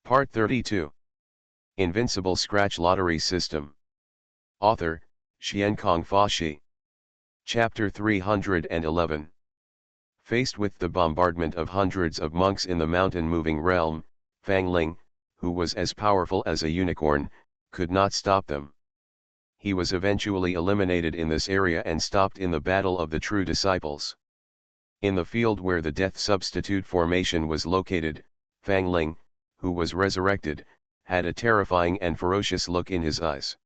Part 32. Invincible Scratch Lottery System. Author, Xiankong Fashi. Chapter 311. Faced with the bombardment of hundreds of monks in the mountain-moving realm, Fang Ling, who was as powerful as a unicorn, could not stop them. He was eventually eliminated in this area and stopped in the Battle of the True Disciples. In the field where the Death Substitute formation was located, Fang Ling, who was resurrected, had a terrifying and ferocious look in his eyes.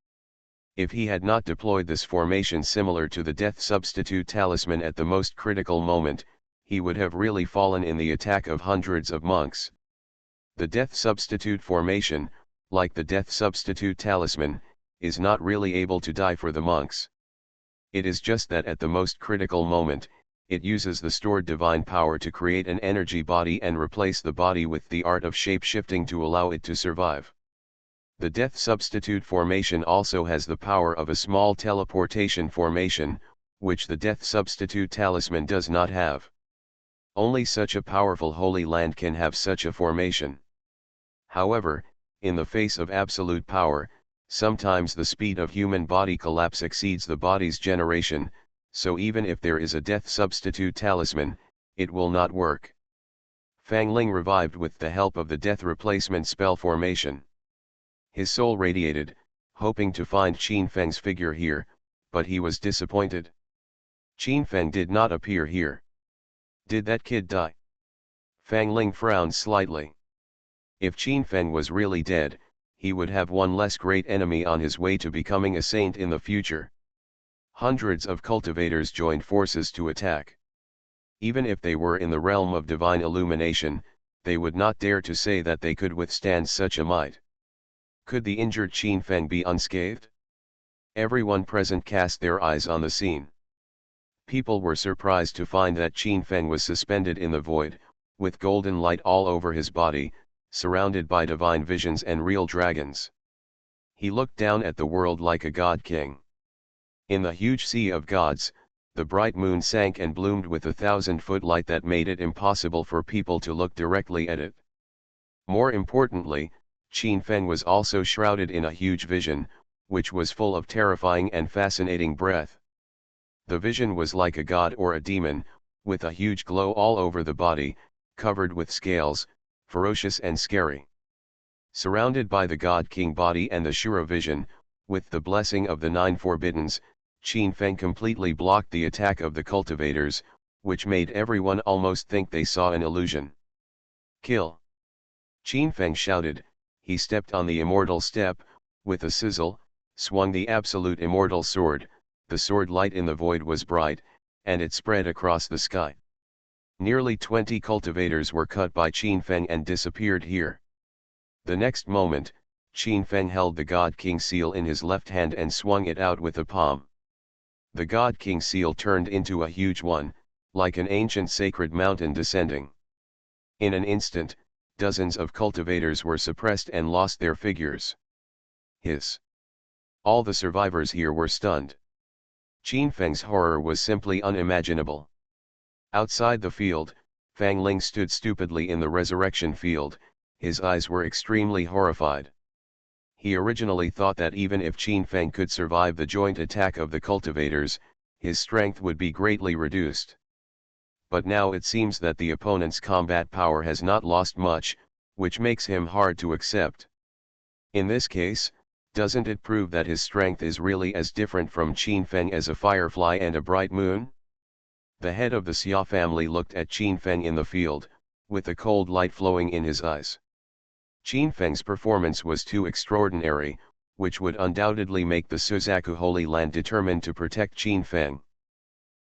If he had not deployed this formation similar to the Death Substitute talisman at the most critical moment, he would have really fallen in the attack of hundreds of monks. The Death Substitute formation, like the Death Substitute talisman, is not really able to die for the monks. It is just that at the most critical moment, it uses the stored divine power to create an energy body and replace the body with the art of shape-shifting to allow it to survive. The Death Substitute formation also has the power of a small teleportation formation, which the Death Substitute talisman does not have. Only such a powerful Holy Land can have such a formation. However, in the face of absolute power, sometimes the speed of human body collapse exceeds the body's generation, so even if there is a Death Substitute talisman, it will not work. Fang Ling revived with the help of the Death Replacement spell formation. His soul radiated, hoping to find Qin Feng's figure here, but he was disappointed. Qin Feng did not appear here. Did that kid die? Fang Ling frowned slightly. If Qin Feng was really dead, he would have one less great enemy on his way to becoming a saint in the future. Hundreds of cultivators joined forces to attack. Even if they were in the realm of divine illumination, they would not dare to say that they could withstand such a might. Could the injured Qin Feng be unscathed? Everyone present cast their eyes on the scene. People were surprised to find that Qin Feng was suspended in the void, with golden light all over his body, surrounded by divine visions and real dragons. He looked down at the world like a god king. In the huge sea of gods, the bright moon sank and bloomed with a 1,000-foot light that made it impossible for people to look directly at it. More importantly, Qin Feng was also shrouded in a huge vision, which was full of terrifying and fascinating breath. The vision was like a god or a demon, with a huge glow all over the body, covered with scales, ferocious and scary. Surrounded by the God King body and the Shura vision, with the blessing of the 9 Forbiddens, Qin Feng completely blocked the attack of the cultivators, which made everyone almost think they saw an illusion. Kill! Qin Feng shouted. He stepped on the immortal step, with a sizzle, swung the absolute immortal sword. The sword light in the void was bright, and it spread across the sky. Nearly 20 cultivators were cut by Qin Feng and disappeared here. The next moment, Qin Feng held the God King seal in his left hand and swung it out with a palm. The God King seal turned into a huge one, like an ancient sacred mountain descending. In an instant, dozens of cultivators were suppressed and lost their figures. Hiss! All the survivors here were stunned. Qin Feng's horror was simply unimaginable. Outside the field, Fang Ling stood stupidly in the resurrection field, his eyes were extremely horrified. He originally thought that even if Qin Feng could survive the joint attack of the cultivators, his strength would be greatly reduced. But now it seems that the opponent's combat power has not lost much, which makes him hard to accept. In this case, doesn't it prove that his strength is really as different from Qin Feng as a firefly and a bright moon? The head of the Xia family looked at Qin Feng in the field, with a cold light flowing in his eyes. Qin Feng's performance was too extraordinary, which would undoubtedly make the Suzaku Holy Land determined to protect Qin Feng.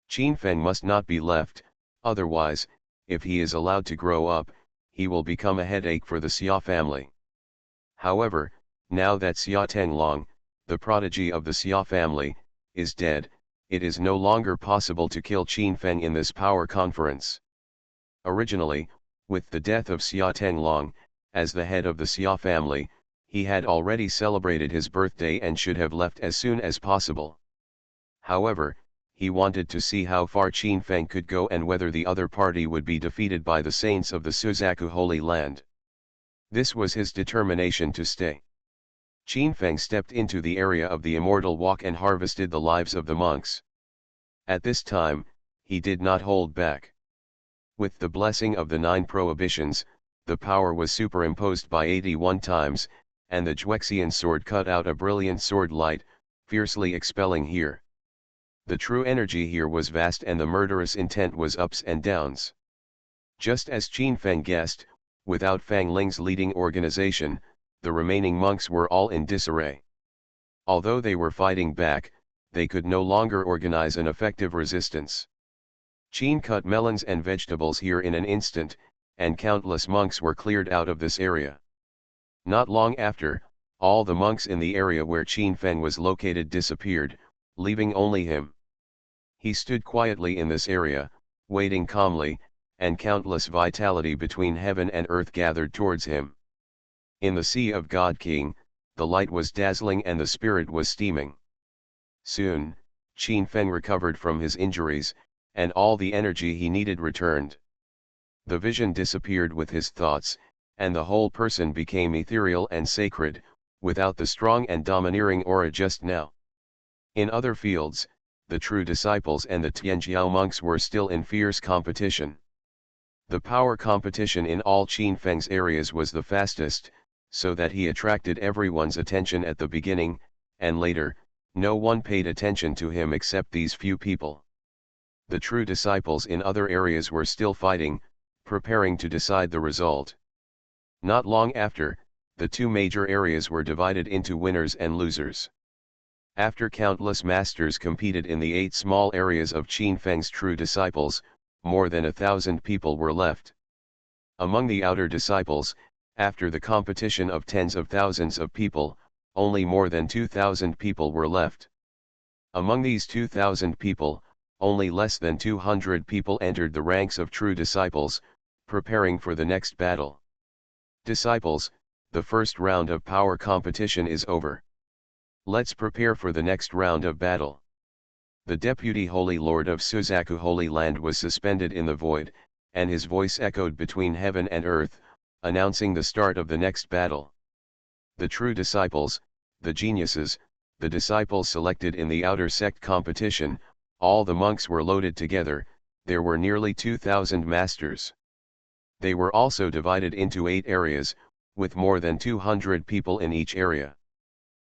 Qin Feng must not be left, otherwise, if he is allowed to grow up, he will become a headache for the Xia family. However, now that Xia Tenglong, the prodigy of the Xia family, is dead, it is no longer possible to kill Qin Feng in this power conference. Originally, with the death of Xia Tenglong, as the head of the Xia family, he had already celebrated his birthday and should have left as soon as possible. However, he wanted to see how far Qin Feng could go and whether the other party would be defeated by the saints of the Suzaku Holy Land. This was his determination to stay. Qin Feng stepped into the area of the immortal walk and harvested the lives of the monks. At this time, he did not hold back. With the blessing of the 9 prohibitions, the power was superimposed by 81 times, and the Juexian sword cut out a brilliant sword light, fiercely expelling here. The true energy here was vast and the murderous intent was ups and downs. Just as Qin Feng guessed, without Fang Ling's leading organization, the remaining monks were all in disarray. Although they were fighting back, they could no longer organize an effective resistance. Qin cut melons and vegetables here in an instant, and countless monks were cleared out of this area. Not long after, all the monks in the area where Qin Feng was located disappeared, leaving only him. He stood quietly in this area, waiting calmly, and countless vitality between heaven and earth gathered towards him. In the Sea of God King, the light was dazzling and the spirit was steaming. Soon, Qin Feng recovered from his injuries, and all the energy he needed returned. The vision disappeared with his thoughts, and the whole person became ethereal and sacred, without the strong and domineering aura just now. In other fields, the true disciples and the Tianjiao monks were still in fierce competition. The power competition in all Qin Feng's areas was the fastest, so that he attracted everyone's attention at the beginning, and later, no one paid attention to him except these few people. The true disciples in other areas were still fighting, preparing to decide the result. Not long after, the 2 major areas were divided into winners and losers. After countless masters competed in the 8 small areas of Qin Feng's true disciples, more than 1,000 people were left. Among the outer disciples, after the competition of tens of thousands of people, only more than 2,000 people were left. Among these 2,000 people, only less than 200 people entered the ranks of true disciples, preparing for the next battle. Disciples, the first round of power competition is over. Let's prepare for the next round of battle. The deputy Holy Lord of Suzaku Holy Land was suspended in the void, and his voice echoed between heaven and earth, announcing the start of the next battle. The true disciples, the geniuses, the disciples selected in the outer sect competition, all the monks were loaded together, there were nearly 2,000 masters. They were also divided into 8 areas, with more than 200 people in each area.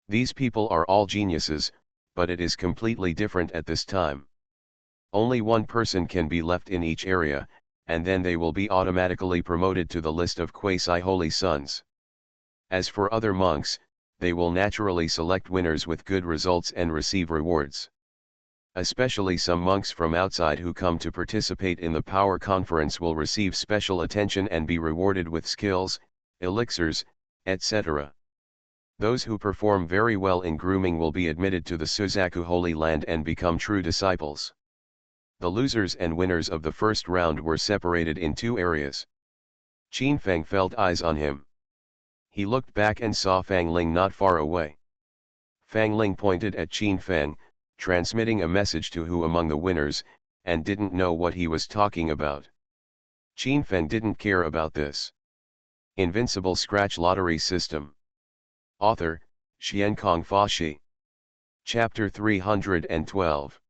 These people are all geniuses, but it is completely different at this time. Only one person can be left in each area, and then they will be automatically promoted to the list of quasi-holy sons. As for other monks, they will naturally select winners with good results and receive rewards. Especially some monks from outside who come to participate in the power conference will receive special attention and be rewarded with skills, elixirs, etc. Those who perform very well in grooming will be admitted to the Suzaku Holy Land and become true disciples. The losers and winners of the first round were separated in 2 areas. Qin Feng felt eyes on him. He looked back and saw Fang Ling not far away. Fang Ling pointed at Qin Feng, transmitting a message to who among the winners, and didn't know what he was talking about. Qin Feng didn't care about this. Invincible Scratch Lottery System. Author, Xiankong Fashi. Chapter 312.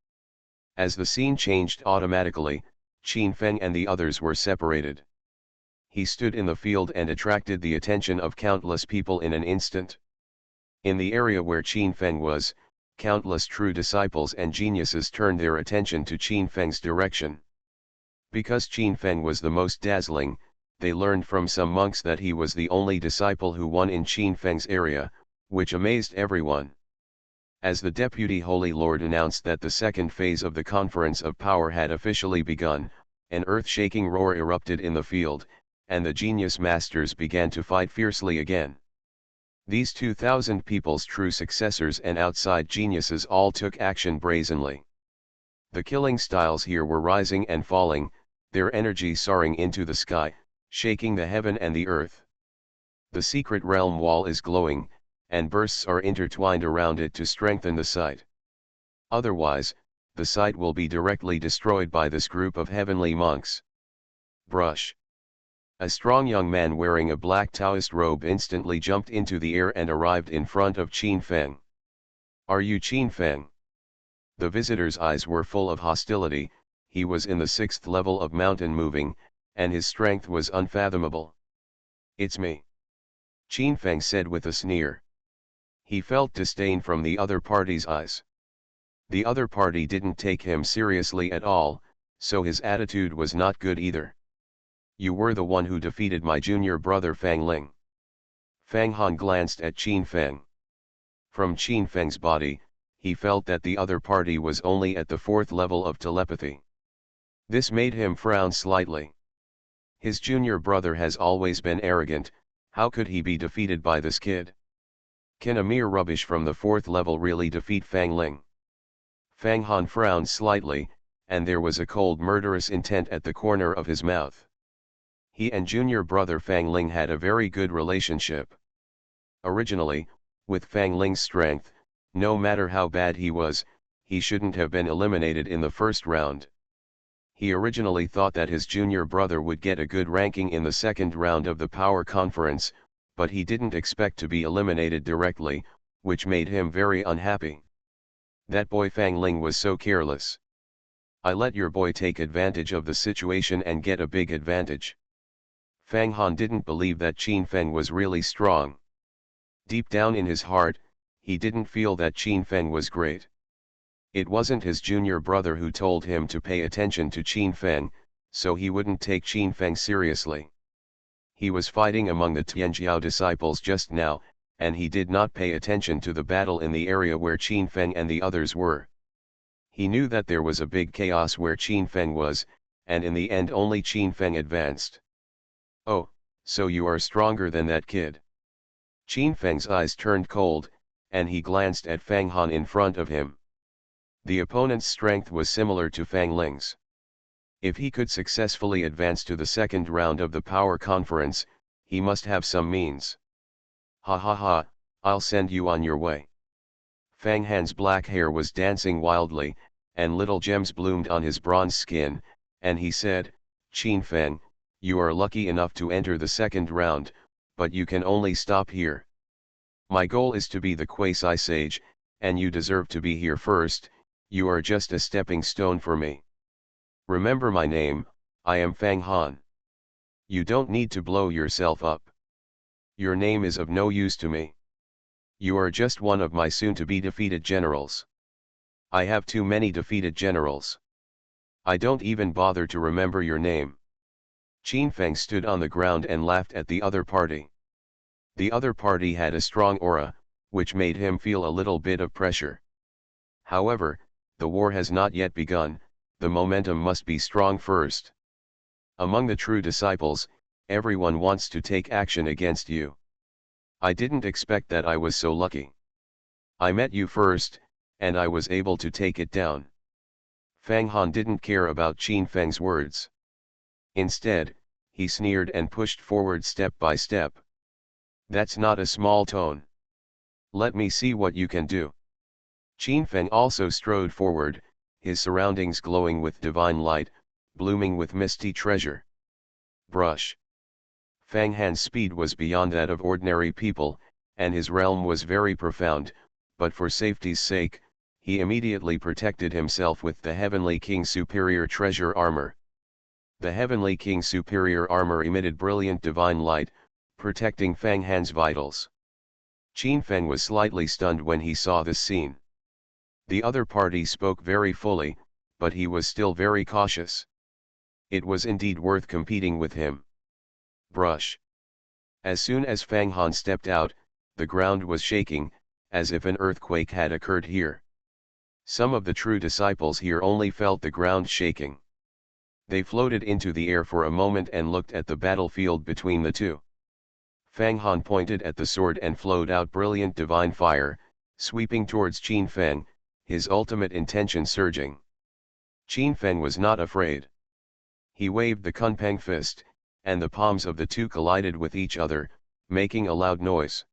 As the scene changed automatically, Qin Feng and the others were separated. He stood in the field and attracted the attention of countless people in an instant. In the area where Qin Feng was, countless true disciples and geniuses turned their attention to Qin Feng's direction. Because Qin Feng was the most dazzling, they learned from some monks that he was the only disciple who won in Qin Feng's area, which amazed everyone. As the Deputy Holy Lord announced that the second phase of the Conference of Power had officially begun, an earth-shaking roar erupted in the field, and the genius masters began to fight fiercely again. These 2,000 people's true successors and outside geniuses all took action brazenly. The killing styles here were rising and falling, their energy soaring into the sky, shaking the heaven and the earth. The secret realm wall is glowing, and bursts are intertwined around it to strengthen the sight. Otherwise, the sight will be directly destroyed by this group of heavenly monks. Brush. A strong young man wearing a black Taoist robe instantly jumped into the air and arrived in front of Qin Feng. "Are you Qin Feng?" The visitor's eyes were full of hostility. He was in the 6th level of mountain moving, and his strength was unfathomable. "It's me," Qin Feng said with a sneer. He felt disdain from the other party's eyes. The other party didn't take him seriously at all, so his attitude was not good either. "You were the one who defeated my junior brother Fang Ling." Fang Han glanced at Qin Feng. From Qin Feng's body, he felt that the other party was only at the 4th level of telepathy. This made him frown slightly. His junior brother has always been arrogant. How could he be defeated by this kid? Can a mere rubbish from the 4th level really defeat Fang Ling? Fang Han frowned slightly, and there was a cold murderous intent at the corner of his mouth. He and junior brother Fang Ling had a very good relationship. Originally, with Fang Ling's strength, no matter how bad he was, he shouldn't have been eliminated in the first round. He originally thought that his junior brother would get a good ranking in the second round of the power conference, but he didn't expect to be eliminated directly, which made him very unhappy. That boy Fang Ling was so careless. "I let your boy take advantage of the situation and get a big advantage." Fang Han didn't believe that Qin Feng was really strong. Deep down in his heart, he didn't feel that Qin Feng was great. It wasn't his junior brother who told him to pay attention to Qin Feng, so he wouldn't take Qin Feng seriously. He was fighting among the Tianjiao disciples just now, and he did not pay attention to the battle in the area where Qin Feng and the others were. He knew that there was a big chaos where Qin Feng was, and in the end only Qin Feng advanced. "Oh, so you are stronger than that kid." Qin Feng's eyes turned cold, and he glanced at Fang Han in front of him. The opponent's strength was similar to Fang Ling's. If he could successfully advance to the second round of the power conference, he must have some means. "Ha ha ha, I'll send you on your way." Fang Han's black hair was dancing wildly, and little gems bloomed on his bronze skin, and he said, "Qin Feng, you are lucky enough to enter the second round, but you can only stop here. My goal is to be the quasi-sage, and you deserve to be here first. You are just a stepping stone for me. Remember my name, I am Fang Han. You don't need to blow yourself up. Your name is of no use to me. You are just one of my soon-to-be defeated generals. I have too many defeated generals. I don't even bother to remember your name." Qin Feng stood on the ground and laughed at the other party. The other party had a strong aura, which made him feel a little bit of pressure. However, the war has not yet begun, the momentum must be strong first. Among the true disciples, everyone wants to take action against you. I didn't expect that I was so lucky. I met you first, and I was able to take it down. Fang Han didn't care about Qin Feng's words. Instead, he sneered and pushed forward step by step. "That's not a small tone. Let me see what you can do." Qin Feng also strode forward, his surroundings glowing with divine light, blooming with misty treasure. Brush. Fang Han's speed was beyond that of ordinary people, and his realm was very profound, but for safety's sake, he immediately protected himself with the Heavenly King's superior treasure armor. The Heavenly King's superior armor emitted brilliant divine light, protecting Fang Han's vitals. Qin Feng was slightly stunned when he saw this scene. The other party spoke very fully, but he was still very cautious. It was indeed worth competing with him. Brush. As soon as Fang Han stepped out, the ground was shaking, as if an earthquake had occurred here. Some of the true disciples here only felt the ground shaking. They floated into the air for a moment and looked at the battlefield between the two. Fang Han pointed at the sword and flowed out brilliant divine fire, sweeping towards Qin Feng, his ultimate intention surging. Qin Feng was not afraid. He waved the Kunpeng fist, and the palms of the two collided with each other, making a loud noise.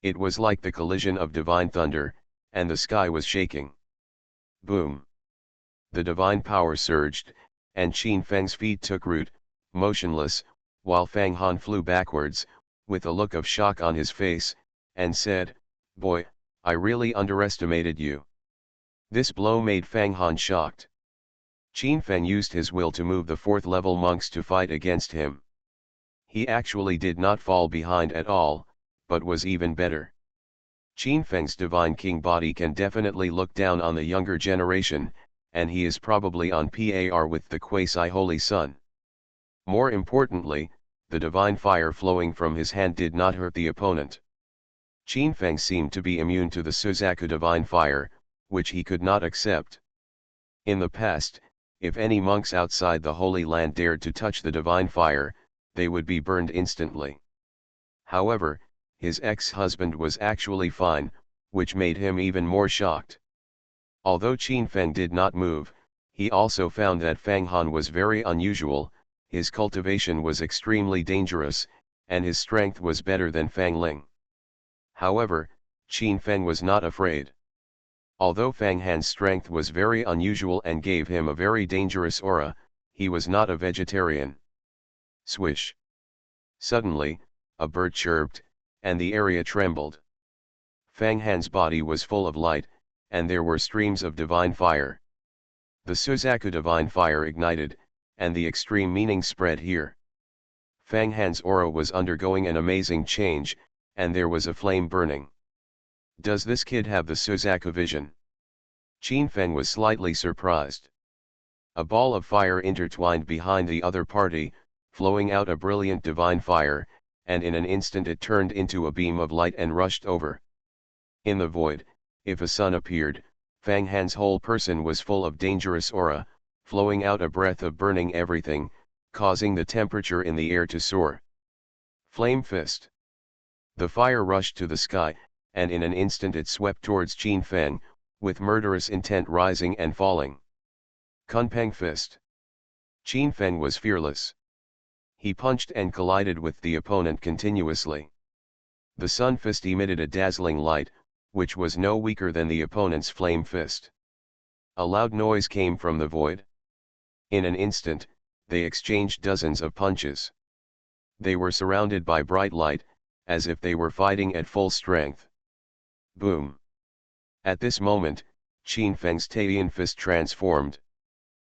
It was like the collision of divine thunder, and the sky was shaking. Boom! The divine power surged, and Qin Feng's feet took root, motionless, while Fang Han flew backwards, with a look of shock on his face, and said, "Boy, I really underestimated you." This blow made Fang Han shocked. Qin Feng used his will to move the 4th level monks to fight against him. He actually did not fall behind at all, but was even better. Qin Feng's Divine King body can definitely look down on the younger generation, and he is probably on par with the quasi-holy son. More importantly, the divine fire flowing from his hand did not hurt the opponent. Qin Feng seemed to be immune to the Suzaku divine fire, which he could not accept. In the past, if any monks outside the Holy Land dared to touch the divine fire, they would be burned instantly. However, his ex-husband was actually fine, which made him even more shocked. Although Qin Feng did not move, he also found that Fang Han was very unusual, his cultivation was extremely dangerous, and his strength was better than Fang Ling. However, Qin Feng was not afraid. Although Fang Han's strength was very unusual and gave him a very dangerous aura, he was not a vegetarian. Swish! Suddenly, a bird chirped, and the area trembled. Fang Han's body was full of light, and there were streams of divine fire. The Suzaku divine fire ignited, and the extreme meaning spread here. Fang Han's aura was undergoing an amazing change, and there was a flame burning. Does this kid have the Suzaku vision? Qin Feng was slightly surprised. A ball of fire intertwined behind the other party, flowing out a brilliant divine fire, and in an instant it turned into a beam of light and rushed over. In the void, if a sun appeared, Fang Han's whole person was full of dangerous aura, flowing out a breath of burning everything, causing the temperature in the air to soar. Flame Fist. The fire rushed to the sky, and in an instant it swept towards Qin Feng, with murderous intent rising and falling. Kunpeng Fist. Qin Feng was fearless. He punched and collided with the opponent continuously. The Sun Fist emitted a dazzling light, which was no weaker than the opponent's Flame Fist. A loud noise came from the void. In an instant, they exchanged dozens of punches. They were surrounded by bright light, as if they were fighting at full strength. Boom! At this moment, Qin Feng's Taiyan Fist transformed.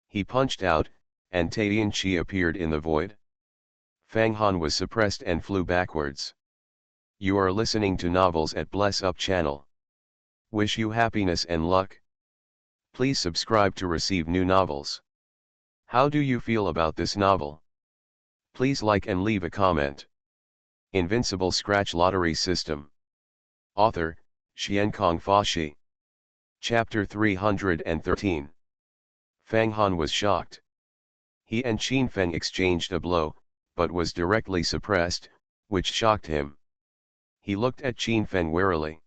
He punched out, and Taiyan Qi appeared in the void. Fang Han was suppressed and flew backwards. You are listening to Novels at Bless Up channel. Wish you happiness and luck. Please subscribe to receive new novels. How do you feel about this novel? Please like and leave a comment. Invincible Scratch Lottery System. Author, Xiankong Fashi. Chapter 313. Fang Han was shocked. He and Qin Feng exchanged a blow, but was directly suppressed, which shocked him. He looked at Qin Feng warily.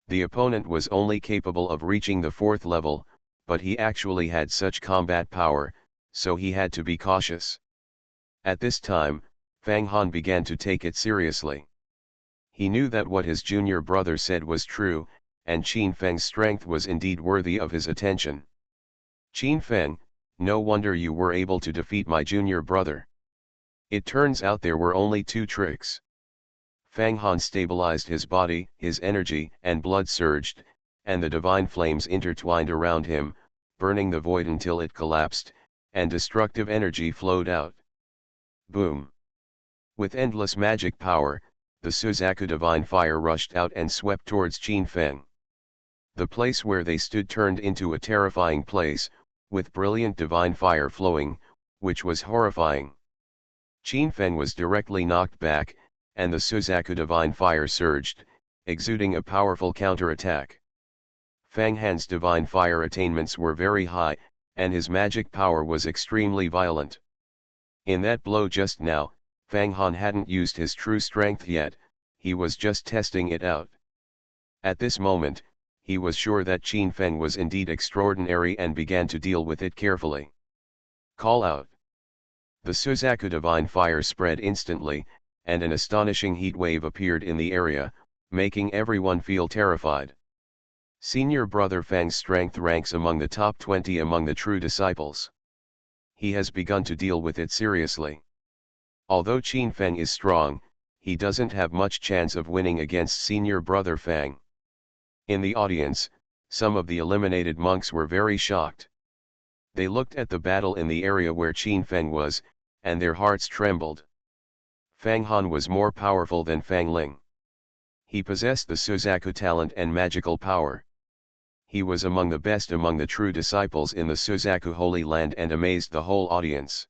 The opponent was only capable of reaching the 4th level, but he actually had such combat power, so he had to be cautious. At this time, Fang Han began to take it seriously. He knew that what his junior brother said was true, and Qin Feng's strength was indeed worthy of his attention. Qin Feng, no wonder you were able to defeat my junior brother. It turns out there were only 2 tricks. Fang Han stabilized his body, his energy and blood surged, and the divine flames intertwined around him, burning the void until it collapsed, and destructive energy flowed out. Boom! With endless magic power, the Suzaku divine fire rushed out and swept towards Qin Feng. The place where they stood turned into a terrifying place, with brilliant divine fire flowing, which was horrifying. Qin Feng was directly knocked back, and the Suzaku divine fire surged, exuding a powerful counterattack. Fang Han's divine fire attainments were very high, and his magic power was extremely violent. In that blow just now, Fang Han hadn't used his true strength yet, he was just testing it out. At this moment, he was sure that Qin Feng was indeed extraordinary and began to deal with it carefully. Call out. The Suzaku divine fire spread instantly, and an astonishing heat wave appeared in the area, making everyone feel terrified. Senior brother Fang's strength ranks among the top 20 among the true disciples. He has begun to deal with it seriously. Although Qin Feng is strong, he doesn't have much chance of winning against senior brother Fang. In the audience, some of the eliminated monks were very shocked. They looked at the battle in the area where Qin Feng was, and their hearts trembled. Fang Han was more powerful than Fang Ling. He possessed the Suzaku talent and magical power. He was among the best among the true disciples in the Suzaku Holy Land and amazed the whole audience.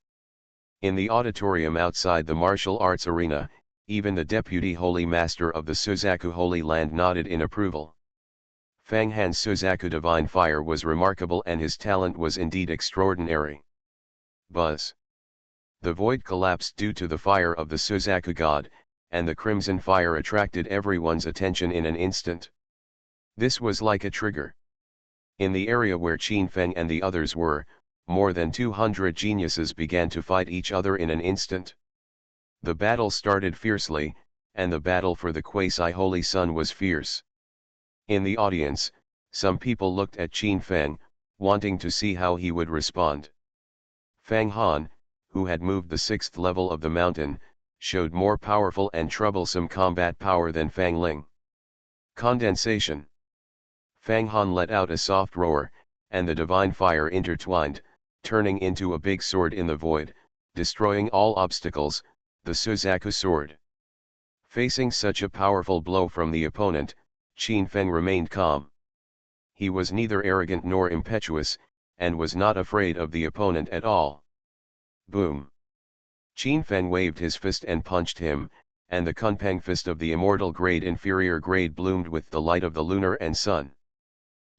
In the auditorium outside the martial arts arena, even the deputy holy master of the Suzaku Holy Land nodded in approval. Fang Han's Suzaku divine fire was remarkable and his talent was indeed extraordinary. Buzz. The void collapsed due to the fire of the Suzaku god, and the crimson fire attracted everyone's attention in an instant. This was like a trigger. In the area where Qin Feng and the others were, more than 200 geniuses began to fight each other in an instant. The battle started fiercely, and the battle for the quasi-holy sun was fierce. In the audience, some people looked at Qin Feng, wanting to see how he would respond. Fang Han, who had moved the 6th level of the mountain, showed more powerful and troublesome combat power than Fang Ling. Condensation. Fang Han let out a soft roar, and the divine fire intertwined, turning into a big sword in the void, destroying all obstacles, the Suzaku sword. Facing such a powerful blow from the opponent, Qin Feng remained calm. He was neither arrogant nor impetuous, and was not afraid of the opponent at all. Boom! Qin Feng waved his fist and punched him, and the Kunpeng fist of the immortal grade inferior grade bloomed with the light of the lunar and sun.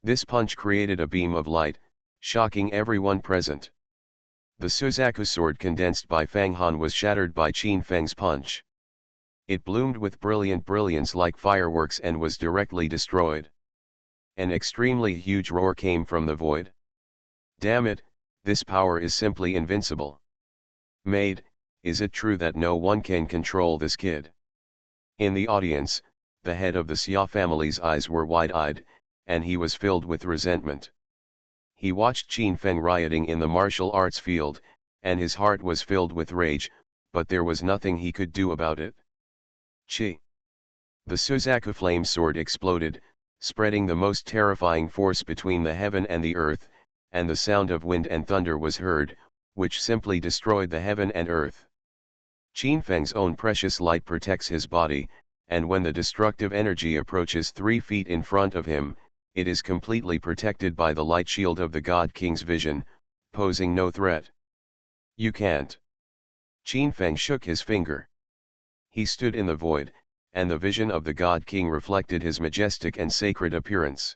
This punch created a beam of light, shocking everyone present. The Suzaku sword condensed by Fang Han was shattered by Qin Feng's punch. It bloomed with brilliant brilliance like fireworks and was directly destroyed. An extremely huge roar came from the void. Damn it, this power is simply invincible. Maid, is it true that no one can control this kid? In the audience, the head of the Xia family's eyes were wide-eyed, and he was filled with resentment. He watched Qin Feng rioting in the martial arts field, and his heart was filled with rage, but there was nothing he could do about it. Chi! The Suzaku flame sword exploded, spreading the most terrifying force between the heaven and the earth, and the sound of wind and thunder was heard, which simply destroyed the heaven and earth. Qin Feng's own precious light protects his body, and when the destructive energy approaches 3 feet in front of him, it is completely protected by the light shield of the God King's vision, posing no threat. You can't. Qin Feng shook his finger. He stood in the void, and the vision of the God King reflected his majestic and sacred appearance.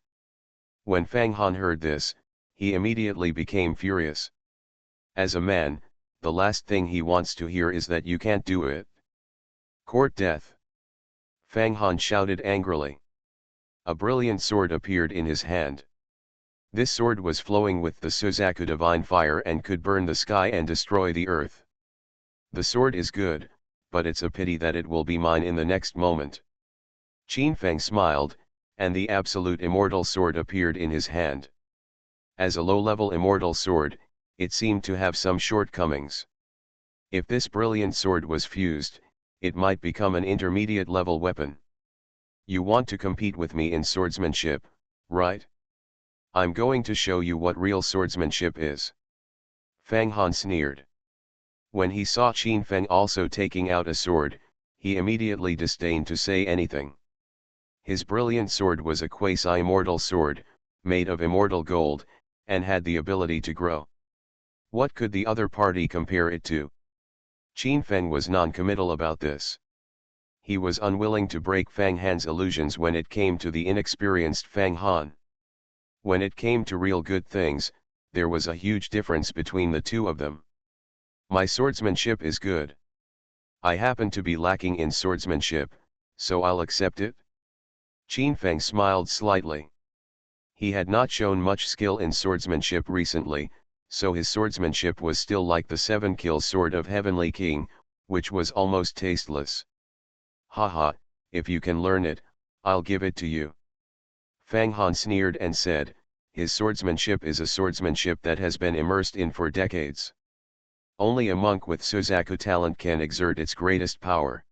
When Fang Han heard this, he immediately became furious. As a man, the last thing he wants to hear is that you can't do it. Court death! Fang Han shouted angrily. A brilliant sword appeared in his hand. This sword was flowing with the Suzaku divine fire and could burn the sky and destroy the earth. The sword is good, but it's a pity that it will be mine in the next moment. Qin Feng smiled, and the absolute immortal sword appeared in his hand. As a low-level immortal sword, it seemed to have some shortcomings. If this brilliant sword was fused, it might become an intermediate-level weapon. You want to compete with me in swordsmanship, right? I'm going to show you what real swordsmanship is. Fang Han sneered. When he saw Qin Feng also taking out a sword, he immediately disdained to say anything. His brilliant sword was a quasi-immortal sword, made of immortal gold, and had the ability to grow. What could the other party compare it to? Qin Feng was non-committal about this. He was unwilling to break Fang Han's illusions when it came to the inexperienced Fang Han. When it came to real good things, there was a huge difference between the two of them. My swordsmanship is good. I happen to be lacking in swordsmanship, so I'll accept it. Qin Feng smiled slightly. He had not shown much skill in swordsmanship recently, so his swordsmanship was still like the 7-kill sword of Heavenly King, which was almost tasteless. Haha, if you can learn it, I'll give it to you. Fang Han sneered and said, his swordsmanship is a swordsmanship that has been immersed in for decades. Only a monk with Suzaku talent can exert its greatest power.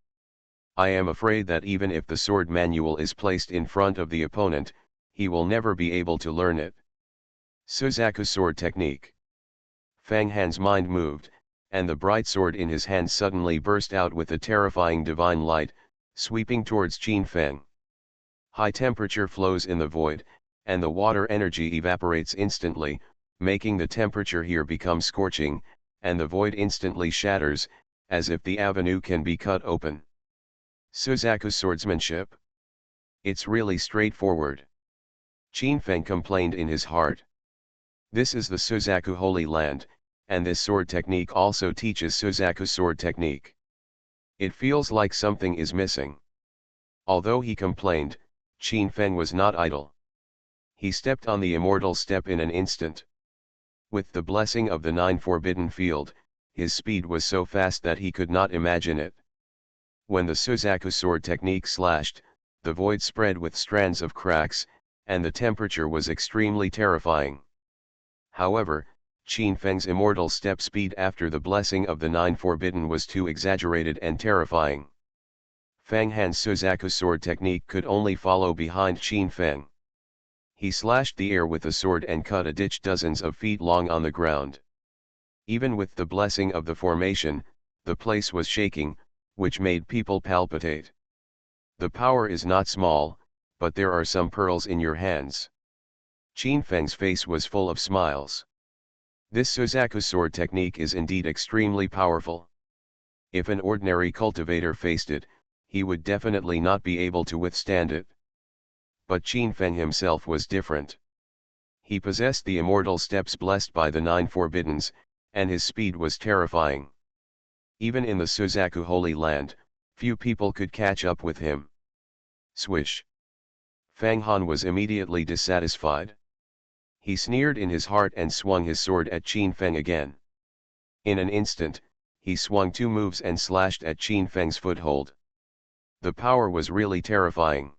I am afraid that even if the sword manual is placed in front of the opponent, he will never be able to learn it. Suzaku sword technique. Fang Han's mind moved, and the bright sword in his hand suddenly burst out with a terrifying divine light, sweeping towards Qin Feng. High temperature flows in the void, and the water energy evaporates instantly, making the temperature here become scorching, and the void instantly shatters, as if the avenue can be cut open. Suzaku swordsmanship? It's really straightforward. Qin Feng complained in his heart. This is the Suzaku Holy Land, and this sword technique also teaches Suzaku sword technique. It feels like something is missing. Although he complained, Qin Feng was not idle. He stepped on the immortal step in an instant. With the blessing of the Nine Forbidden Field, his speed was so fast that he could not imagine it. When the Suzaku sword technique slashed, the void spread with strands of cracks, and the temperature was extremely terrifying. However, Qin Feng's immortal step speed after the blessing of the Nine Forbidden was too exaggerated and terrifying. Fang Han's Suzaku sword technique could only follow behind Qin Feng. He slashed the air with the sword and cut a ditch dozens of feet long on the ground. Even with the blessing of the formation, the place was shaking, which made people palpitate. The power is not small, but there are some pearls in your hands. Qin Feng's face was full of smiles. This Suzaku sword technique is indeed extremely powerful. If an ordinary cultivator faced it, he would definitely not be able to withstand it. But Qin Feng himself was different. He possessed the immortal steps blessed by the Nine Forbiddens, and his speed was terrifying. Even in the Suzaku Holy Land, few people could catch up with him. Swish! Fang Han was immediately dissatisfied. He sneered in his heart and swung his sword at Qin Feng again. In an instant, he swung two moves and slashed at Qin Feng's foothold. The power was really terrifying.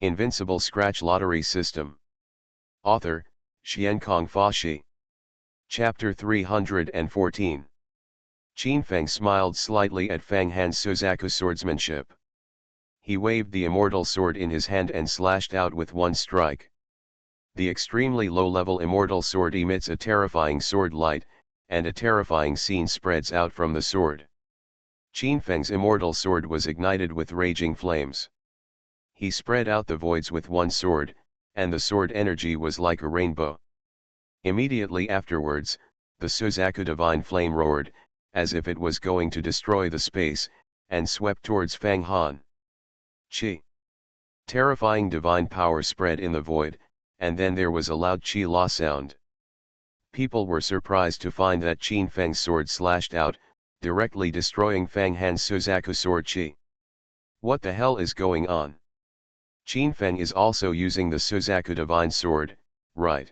Invincible Scratch Lottery System. Author, Xiankong Fashi. Chapter 314. Qin Feng smiled slightly at Fang Han's Suzaku swordsmanship. He waved the immortal sword in his hand and slashed out with one strike. The extremely low-level immortal sword emits a terrifying sword light, and a terrifying scene spreads out from the sword. Qin Feng's immortal sword was ignited with raging flames. He spread out the voids with one sword, and the sword energy was like a rainbow. Immediately afterwards, the Suzaku divine flame roared, as if it was going to destroy the space, and swept towards Fang Han. Chi! Terrifying divine power spread in the void, and then there was a loud Chi La sound. People were surprised to find that Qin Feng's sword slashed out, directly destroying Fang Han's Suzaku sword Chi. What the hell is going on? Qin Feng is also using the Suzaku divine sword, right?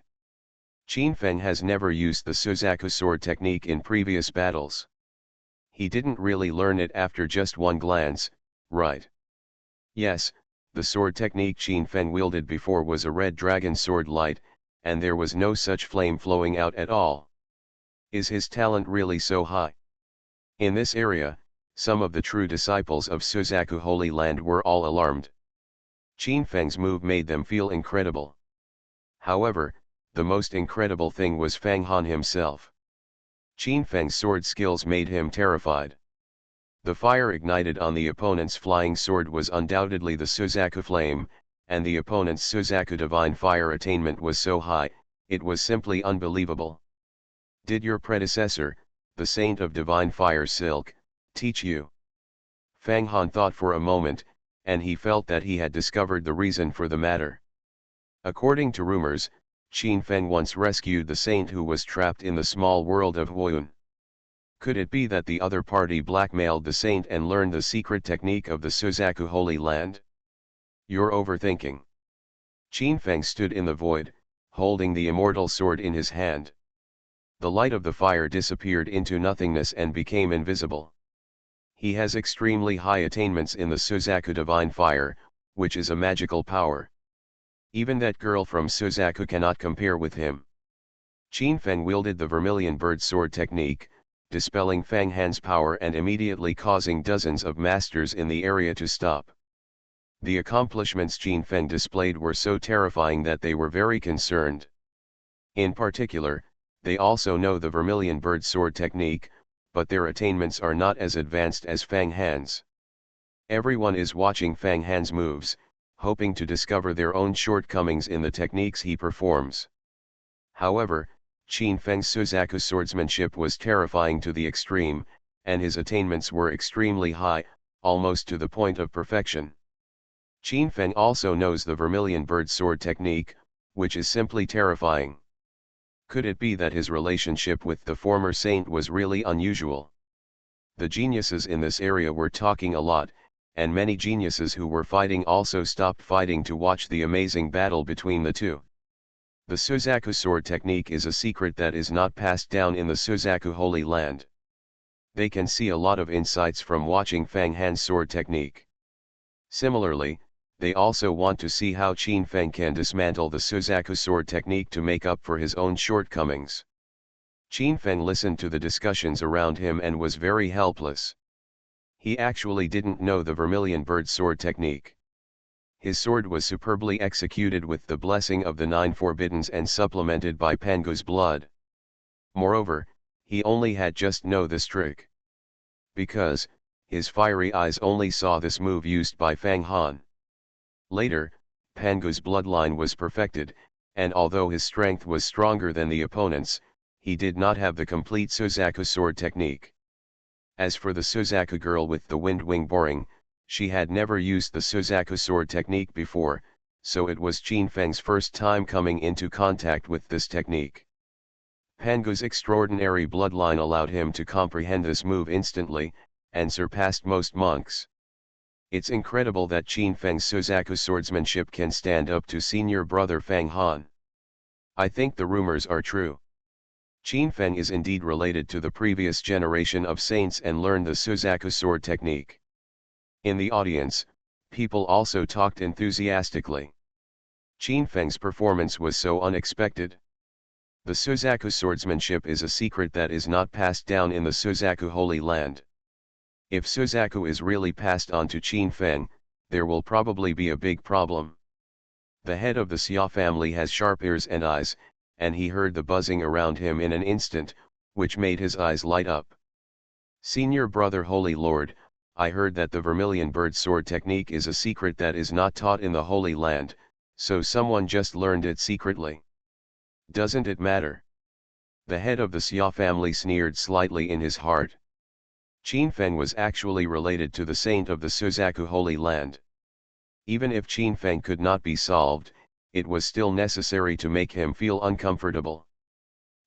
Qin Feng has never used the Suzaku sword technique in previous battles. He didn't really learn it after just one glance, right? Yes, the sword technique Qin Feng wielded before was a red dragon sword light, and there was no such flame flowing out at all. Is his talent really so high? In this area, some of the true disciples of Suzaku Holy Land were all alarmed. Qin Feng's move made them feel incredible. However, the most incredible thing was Fang Han himself. Qin Feng's sword skills made him terrified. The fire ignited on the opponent's flying sword was undoubtedly the Suzaku flame, and the opponent's Suzaku divine fire attainment was so high, it was simply unbelievable. Did your predecessor, the saint of divine fire Silk, teach you? Fang Han thought for a moment, and he felt that he had discovered the reason for the matter. According to rumors, Qin Feng once rescued the saint who was trapped in the small world of Huayun. Could it be that the other party blackmailed the saint and learned the secret technique of the Suzaku Holy Land? You're overthinking. Qin Feng stood in the void, holding the immortal sword in his hand. The light of the fire disappeared into nothingness and became invisible. He has extremely high attainments in the Suzaku divine fire, which is a magical power. Even that girl from Suzaku cannot compare with him. Qin Feng wielded the vermilion bird sword technique, dispelling Fang Han's power and immediately causing dozens of masters in the area to stop. The accomplishments Qin Feng displayed were so terrifying that they were very concerned. In particular, they also know the Vermilion Bird Sword technique, but their attainments are not as advanced as Fang Han's. Everyone is watching Fang Han's moves, hoping to discover their own shortcomings in the techniques he performs. However, Qin Feng's Suzaku swordsmanship was terrifying to the extreme, and his attainments were extremely high, almost to the point of perfection. Qin Feng also knows the Vermilion Bird Sword technique, which is simply terrifying. Could it be that his relationship with the former saint was really unusual? The geniuses in this area were talking a lot, and many geniuses who were fighting also stopped fighting to watch the amazing battle between the two. The Suzaku sword technique is a secret that is not passed down in the Suzaku Holy Land. They can see a lot of insights from watching Fang Han's sword technique. Similarly, they also want to see how Qin Feng can dismantle the Suzaku sword technique to make up for his own shortcomings. Qin Feng listened to the discussions around him and was very helpless. He actually didn't know the Vermilion Bird Sword technique. His sword was superbly executed with the blessing of the 9 Forbiddens and supplemented by Pango's blood. Moreover, he only had just know this trick. Because, his fiery eyes only saw this move used by Fang Han. Later, Pango's bloodline was perfected, and although his strength was stronger than the opponent's, he did not have the complete Suzaku sword technique. As for the Suzaku girl with the wind wing boring, she had never used the Suzaku sword technique before, so it was Qin Feng's first time coming into contact with this technique. Pango's extraordinary bloodline allowed him to comprehend this move instantly, and surpassed most monks. It's incredible that Qin Feng's Suzaku swordsmanship can stand up to senior brother Fang Han. I think the rumors are true. Qin Feng is indeed related to the previous generation of saints and learned the Suzaku sword technique. In the audience, people also talked enthusiastically. Qin Feng's performance was so unexpected. The Suzaku swordsmanship is a secret that is not passed down in the Suzaku Holy Land. If Suzaku is really passed on to Qin Feng, there will probably be a big problem. The head of the Xia family has sharp ears and eyes, and he heard the buzzing around him in an instant, which made his eyes light up. Senior brother Holy Lord, I heard that the Vermilion Bird Sword technique is a secret that is not taught in the Holy Land, so someone just learned it secretly. Doesn't it matter? The head of the Xia family sneered slightly in his heart. Qin Feng was actually related to the saint of the Suzaku Holy Land. Even if Qin Feng could not be solved, it was still necessary to make him feel uncomfortable.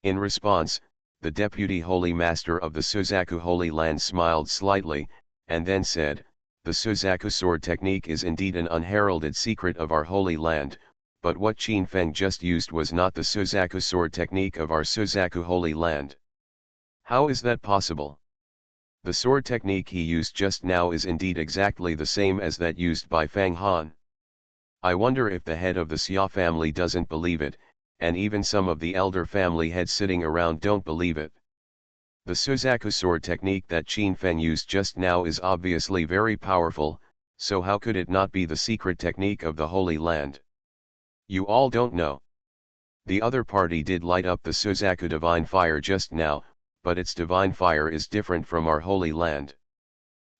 In response, the deputy Holy Master of the Suzaku Holy Land smiled slightly, and then said, "The Suzaku sword technique is indeed an unheralded secret of our Holy Land, but what Qin Feng just used was not the Suzaku sword technique of our Suzaku Holy Land. How is that possible? The sword technique he used just now is indeed exactly the same as that used by Fang Han. I wonder if the head of the Xia family doesn't believe it, and even some of the elder family heads sitting around don't believe it. The Suzaku sword technique that Qin Feng used just now is obviously very powerful, so how could it not be the secret technique of the Holy Land? You all don't know. The other party did light up the Suzaku divine fire just now, but its divine fire is different from our Holy Land.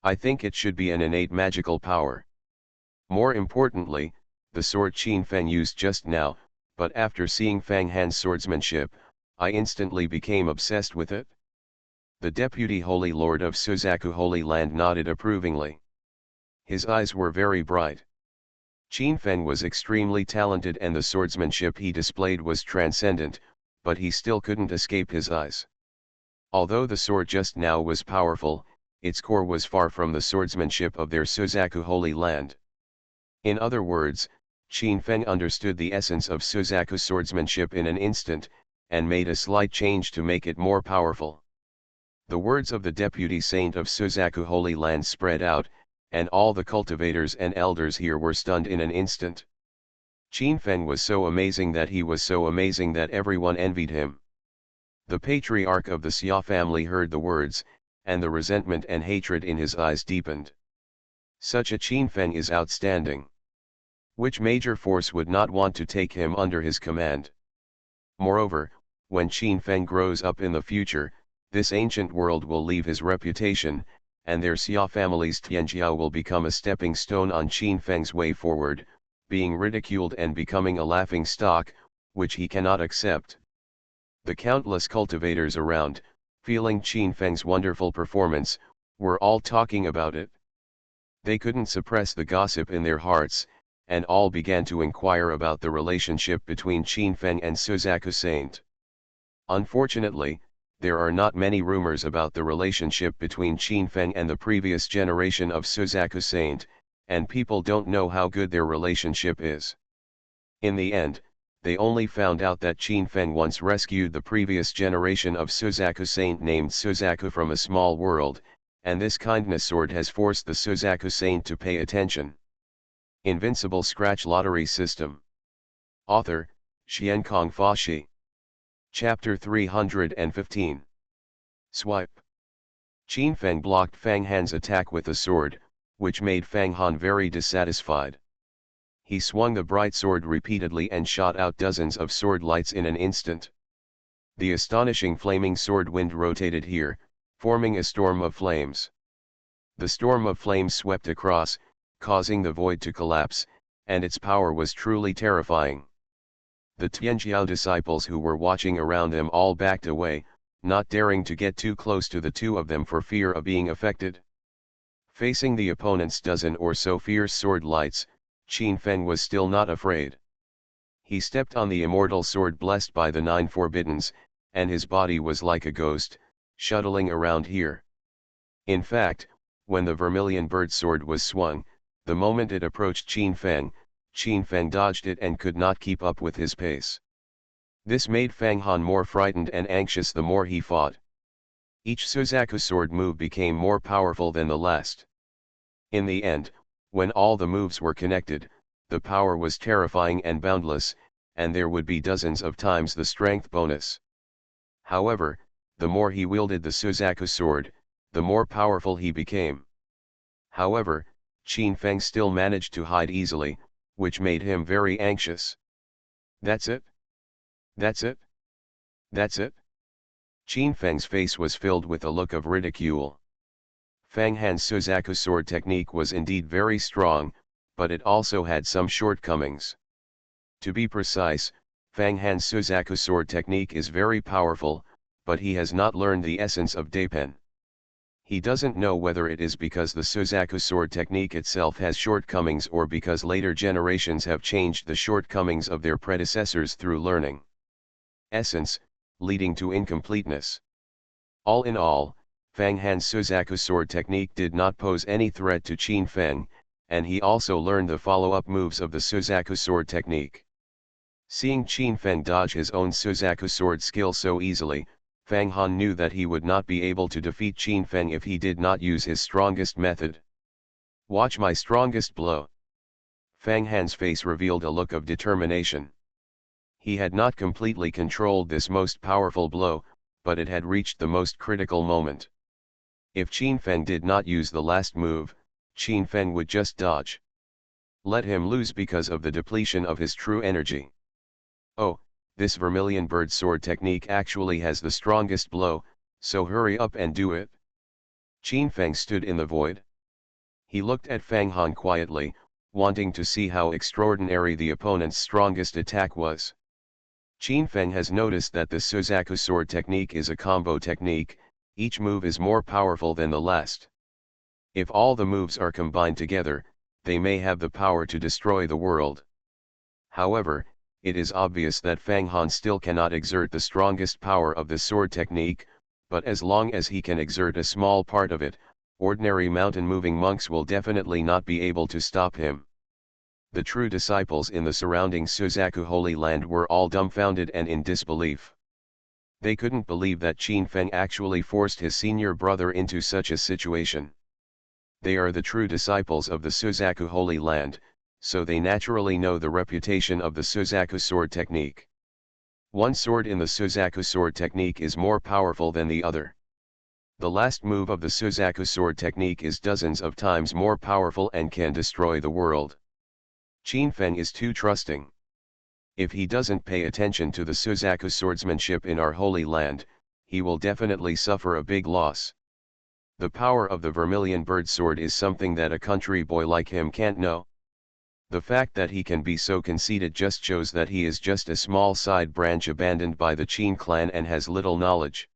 I think it should be an innate magical power. More importantly, the sword Qin Feng used just now, but after seeing Fang Han's swordsmanship, I instantly became obsessed with it." The deputy Holy Lord of Suzaku Holy Land nodded approvingly. His eyes were very bright. Qin Feng was extremely talented and the swordsmanship he displayed was transcendent, but he still couldn't escape his eyes. Although the sword just now was powerful, its core was far from the swordsmanship of their Suzaku Holy Land. In other words, Qin Feng understood the essence of Suzaku swordsmanship in an instant, and made a slight change to make it more powerful. The words of the deputy saint of Suzaku Holy Land spread out, and all the cultivators and elders here were stunned in an instant. Qin Feng was so amazing that he was so amazing that everyone envied him. The patriarch of the Xia family heard the words, and the resentment and hatred in his eyes deepened. Such a Qin Feng is outstanding. Which major force would not want to take him under his command? Moreover, when Qin Feng grows up in the future, this ancient world will leave his reputation, and their Xia family's Tianjiao will become a stepping stone on Qin Feng's way forward, being ridiculed and becoming a laughing stock, which he cannot accept. The countless cultivators around, feeling Qin Feng's wonderful performance, were all talking about it. They couldn't suppress the gossip in their hearts, and all began to inquire about the relationship between Qin Feng and Suzaku Saint. Unfortunately, there are not many rumors about the relationship between Qin Feng and the previous generation of Suzaku Saint, and people don't know how good their relationship is. In the end, they only found out that Qin Feng once rescued the previous generation of Suzaku Saint named Suzaku from a small world, and this kindness sword has forced the Suzaku Saint to pay attention. Invincible Scratch Lottery System. Author, Xiankong Fashi. Chapter 315. Swipe. Qin Feng blocked Fang Han's attack with a sword, which made Fang Han very dissatisfied. He swung the bright sword repeatedly and shot out dozens of sword lights in an instant. The astonishing flaming sword wind rotated here, forming a storm of flames. The storm of flames swept across, causing the void to collapse, and its power was truly terrifying. The Tianjiao disciples who were watching around them all backed away, not daring to get too close to the two of them for fear of being affected. Facing the opponent's dozen or so fierce sword lights, Qin Feng was still not afraid. He stepped on the immortal sword blessed by the Nine Forbiddens, and his body was like a ghost, shuttling around here. In fact, when the vermilion bird sword was swung, the moment it approached Qin Feng dodged it and could not keep up with his pace. This made Fang Han more frightened and anxious the more he fought. Each Suzaku sword move became more powerful than the last. In the end, when all the moves were connected, the power was terrifying and boundless, and there would be dozens of times the strength bonus. However, the more he wielded the Suzaku sword, the more powerful he became. However, Qin Feng still managed to hide easily, which made him very anxious. That's it? That's it? That's it? Qin Feng's face was filled with a look of ridicule. Fang Han's Suzaku sword technique was indeed very strong, but it also had some shortcomings. To be precise, Fang Han's Suzaku sword technique is very powerful, but he has not learned the essence of Daipen. He doesn't know whether it is because the Suzaku sword technique itself has shortcomings or because later generations have changed the shortcomings of their predecessors through learning. Essence, leading to incompleteness. All in all, Fang Han's Suzaku sword technique did not pose any threat to Qin Feng, and he also learned the follow-up moves of the Suzaku sword technique. Seeing Qin Feng dodge his own Suzaku sword skill so easily, Fang Han knew that he would not be able to defeat Qin Feng if he did not use his strongest method. Watch my strongest blow. Fang Han's face revealed a look of determination. He had not completely controlled this most powerful blow, but it had reached the most critical moment. If Qin Feng did not use the last move, Qin Feng would just dodge. Let him lose because of the depletion of his true energy. Oh, this vermilion bird sword technique actually has the strongest blow, so hurry up and do it. Qin Feng stood in the void. He looked at Fang Han quietly, wanting to see how extraordinary the opponent's strongest attack was. Qin Feng has noticed that the Suzaku sword technique is a combo technique, each move is more powerful than the last. If all the moves are combined together, they may have the power to destroy the world. However, it is obvious that Fang Han still cannot exert the strongest power of the sword technique, but as long as he can exert a small part of it, ordinary mountain-moving monks will definitely not be able to stop him. The true disciples in the surrounding Suzaku Holy Land were all dumbfounded and in disbelief. They couldn't believe that Qin Feng actually forced his senior brother into such a situation. They are the true disciples of the Suzaku Holy Land, so they naturally know the reputation of the Suzaku sword technique. One sword in the Suzaku sword technique is more powerful than the other. The last move of the Suzaku sword technique is dozens of times more powerful and can destroy the world. Qin Feng is too trusting. If he doesn't pay attention to the Suzaku swordsmanship in our holy land, he will definitely suffer a big loss. The power of the vermilion bird sword is something that a country boy like him can't know. The fact that he can be so conceited just shows that he is just a small side branch abandoned by the Qin clan and has little knowledge.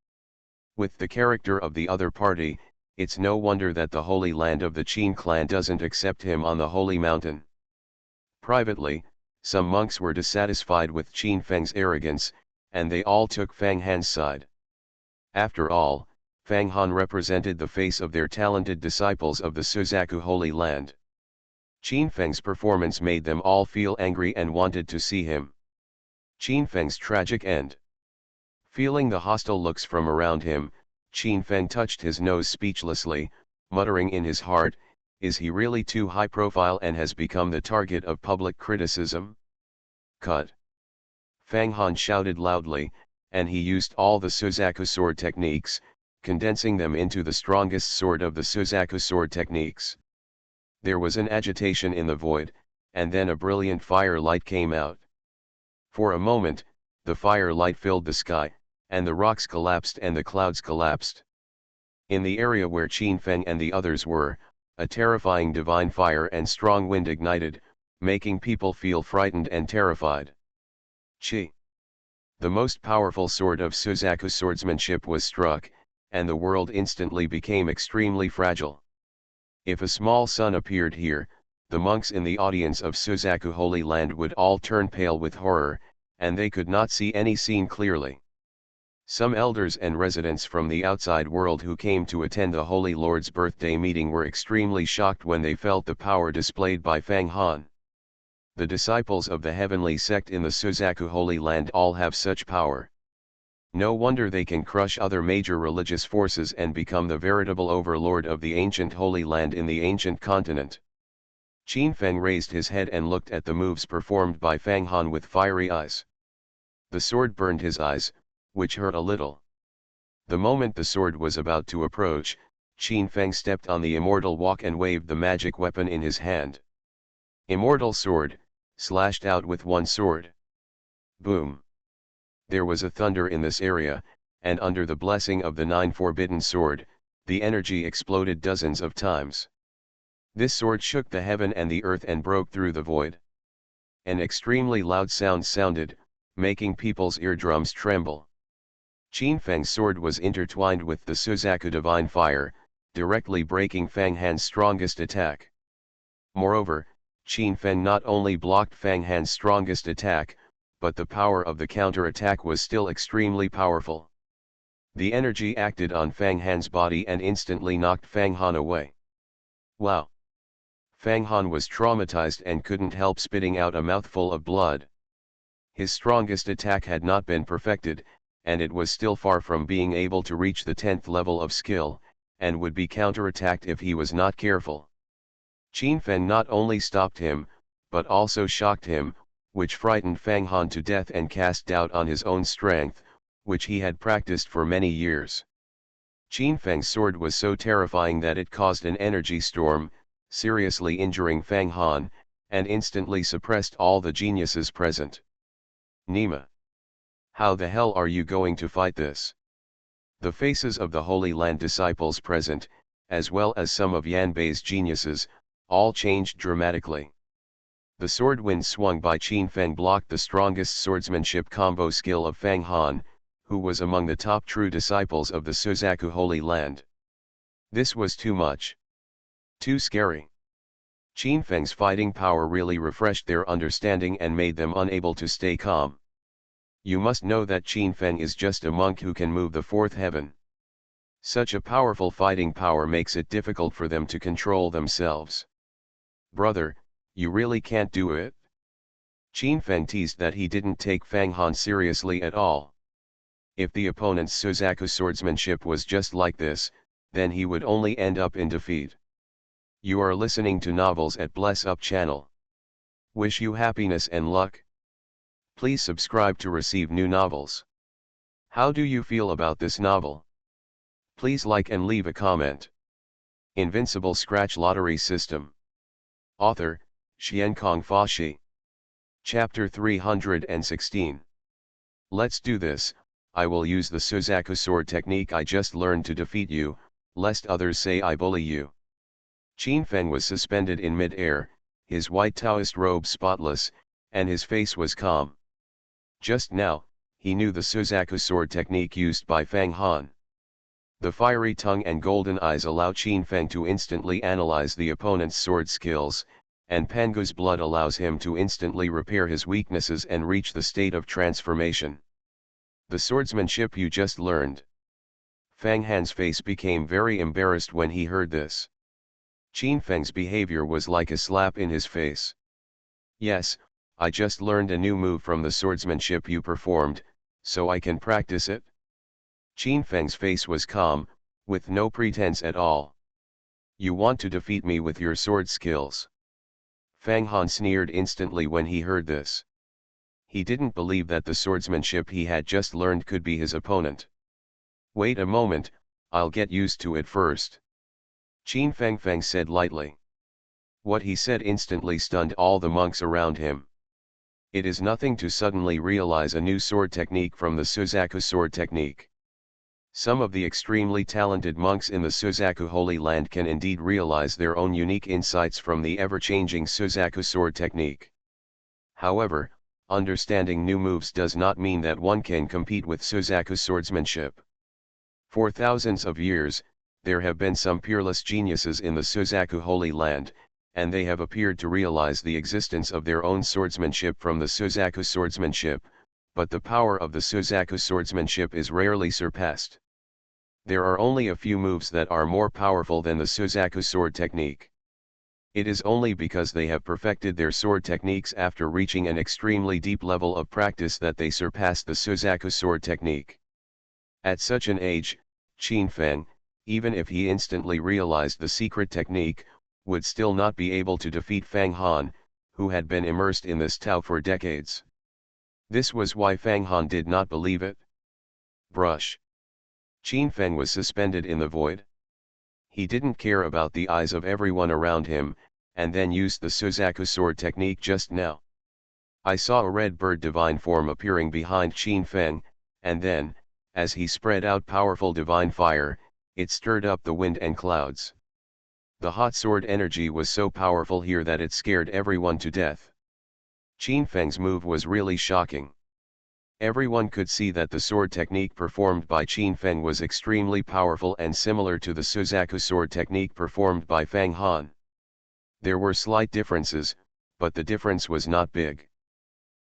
With the character of the other party, it's no wonder that the holy land of the Qin clan doesn't accept him on the holy mountain. Privately, some monks were dissatisfied with Qin Feng's arrogance, and they all took Fang Han's side. After all, Fang Han represented the face of their talented disciples of the Suzaku Holy Land. Qin Feng's performance made them all feel angry and wanted to see him. Qin Feng's tragic end. Feeling the hostile looks from around him, Qin Feng touched his nose speechlessly, muttering in his heart, "Is he really too high profile and has become the target of public criticism?" Cut! Fang Han shouted loudly, and he used all the Suzaku sword techniques, condensing them into the strongest sword of the Suzaku sword techniques. There was an agitation in the void, and then a brilliant fire light came out. For a moment, the fire light filled the sky, and the rocks collapsed and the clouds collapsed. In the area where Qin Feng and the others were, a terrifying divine fire and strong wind ignited, making people feel frightened and terrified. Qi. The most powerful sword of Suzaku swordsmanship was struck, and the world instantly became extremely fragile. If a small sun appeared here, the monks in the audience of Suzaku Holy Land would all turn pale with horror, and they could not see any scene clearly. Some elders and residents from the outside world who came to attend the Holy Lord's birthday meeting were extremely shocked when they felt the power displayed by Fang Han. The disciples of the heavenly sect in the Suzaku Holy Land all have such power. No wonder they can crush other major religious forces and become the veritable overlord of the ancient Holy Land in the ancient continent. Qin Feng raised his head and looked at the moves performed by Fang Han with fiery eyes. The sword burned his eyes, which hurt a little. The moment the sword was about to approach, Qin Feng stepped on the immortal walk and waved the magic weapon in his hand. Immortal sword, slashed out with one sword. Boom! There was a thunder in this area, and under the blessing of the nine forbidden sword, the energy exploded dozens of times. This sword shook the heaven and the earth and broke through the void. An extremely loud sound sounded, making people's eardrums tremble. Qin Feng's sword was intertwined with the Suzaku divine fire, directly breaking Fang Han's strongest attack. Moreover, Qin Feng not only blocked Fang Han's strongest attack, but the power of the counter-attack was still extremely powerful. The energy acted on Fang Han's body and instantly knocked Fang Han away. Wow! Fang Han was traumatized and couldn't help spitting out a mouthful of blood. His strongest attack had not been perfected, and it was still far from being able to reach the 10th level of skill, and would be counterattacked if he was not careful. Qin Feng not only stopped him, but also shocked him, which frightened Fang Han to death and cast doubt on his own strength, which he had practiced for many years. Qin Feng's sword was so terrifying that it caused an energy storm, seriously injuring Fang Han, and instantly suppressed all the geniuses present. Nima! How the hell are you going to fight this? The faces of the Holy Land disciples present, as well as some of Yanbei's geniuses, all changed dramatically. The sword wind swung by Qin Feng blocked the strongest swordsmanship combo skill of Fang Han, who was among the top true disciples of the Suzaku Holy Land. This was too much. Too scary. Qin Feng's fighting power really refreshed their understanding and made them unable to stay calm. You must know that Qin Feng is just a monk who can move the fourth heaven. Such a powerful fighting power makes it difficult for them to control themselves. Brother, you really can't do it? Qin Feng teased that he didn't take Fang Han seriously at all. If the opponent's Suzaku swordsmanship was just like this, then he would only end up in defeat. You are listening to Novels at Bless Up channel. Wish you happiness and luck. Please subscribe to receive new novels. How do you feel about this novel? Please like and leave a comment. Invincible Scratch Lottery System. Author, Xiankong Fa. Chapter 316. Let's do this. I will use the Suzaku sword technique I just learned to defeat you, lest others say I bully you. Qin Feng was suspended in mid-air, his white Taoist robe spotless, and his face was calm. Just now, he knew the Suzaku sword technique used by Fang Han. The fiery tongue and golden eyes allow Qin Feng to instantly analyze the opponent's sword skills, and Pangu's blood allows him to instantly repair his weaknesses and reach the state of transformation. The swordsmanship you just learned. Fang Han's face became very embarrassed when he heard this. Qin Feng's behavior was like a slap in his face. Yes, I just learned a new move from the swordsmanship you performed, so I can practice it? Qin Feng's face was calm, with no pretense at all. You want to defeat me with your sword skills? Fang Han sneered instantly when he heard this. He didn't believe that the swordsmanship he had just learned could be his opponent. Wait a moment, I'll get used to it first. Qin Feng said lightly. What he said instantly stunned all the monks around him. It is nothing to suddenly realize a new sword technique from the Suzaku sword technique. Some of the extremely talented monks in the Suzaku Holy Land can indeed realize their own unique insights from the ever-changing Suzaku sword technique. However, understanding new moves does not mean that one can compete with Suzaku swordsmanship. For thousands of years, there have been some peerless geniuses in the Suzaku Holy Land, and they have appeared to realize the existence of their own swordsmanship from the Suzaku swordsmanship, but the power of the Suzaku swordsmanship is rarely surpassed. There are only a few moves that are more powerful than the Suzaku sword technique. It is only because they have perfected their sword techniques after reaching an extremely deep level of practice that they surpass the Suzaku sword technique. At such an age, Qin Feng, even if he instantly realized the secret technique, would still not be able to defeat Fang Han, who had been immersed in this Tao for decades. This was why Fang Han did not believe it. Brush. Qin Feng was suspended in the void. He didn't care about the eyes of everyone around him, and then used the Suzaku sword technique just now. I saw a red bird divine form appearing behind Qin Feng, and then, as he spread out powerful divine fire, it stirred up the wind and clouds. The hot sword energy was so powerful here that it scared everyone to death. Qin Feng's move was really shocking. Everyone could see that the sword technique performed by Qin Feng was extremely powerful and similar to the Suzaku sword technique performed by Fang Han. There were slight differences, but the difference was not big.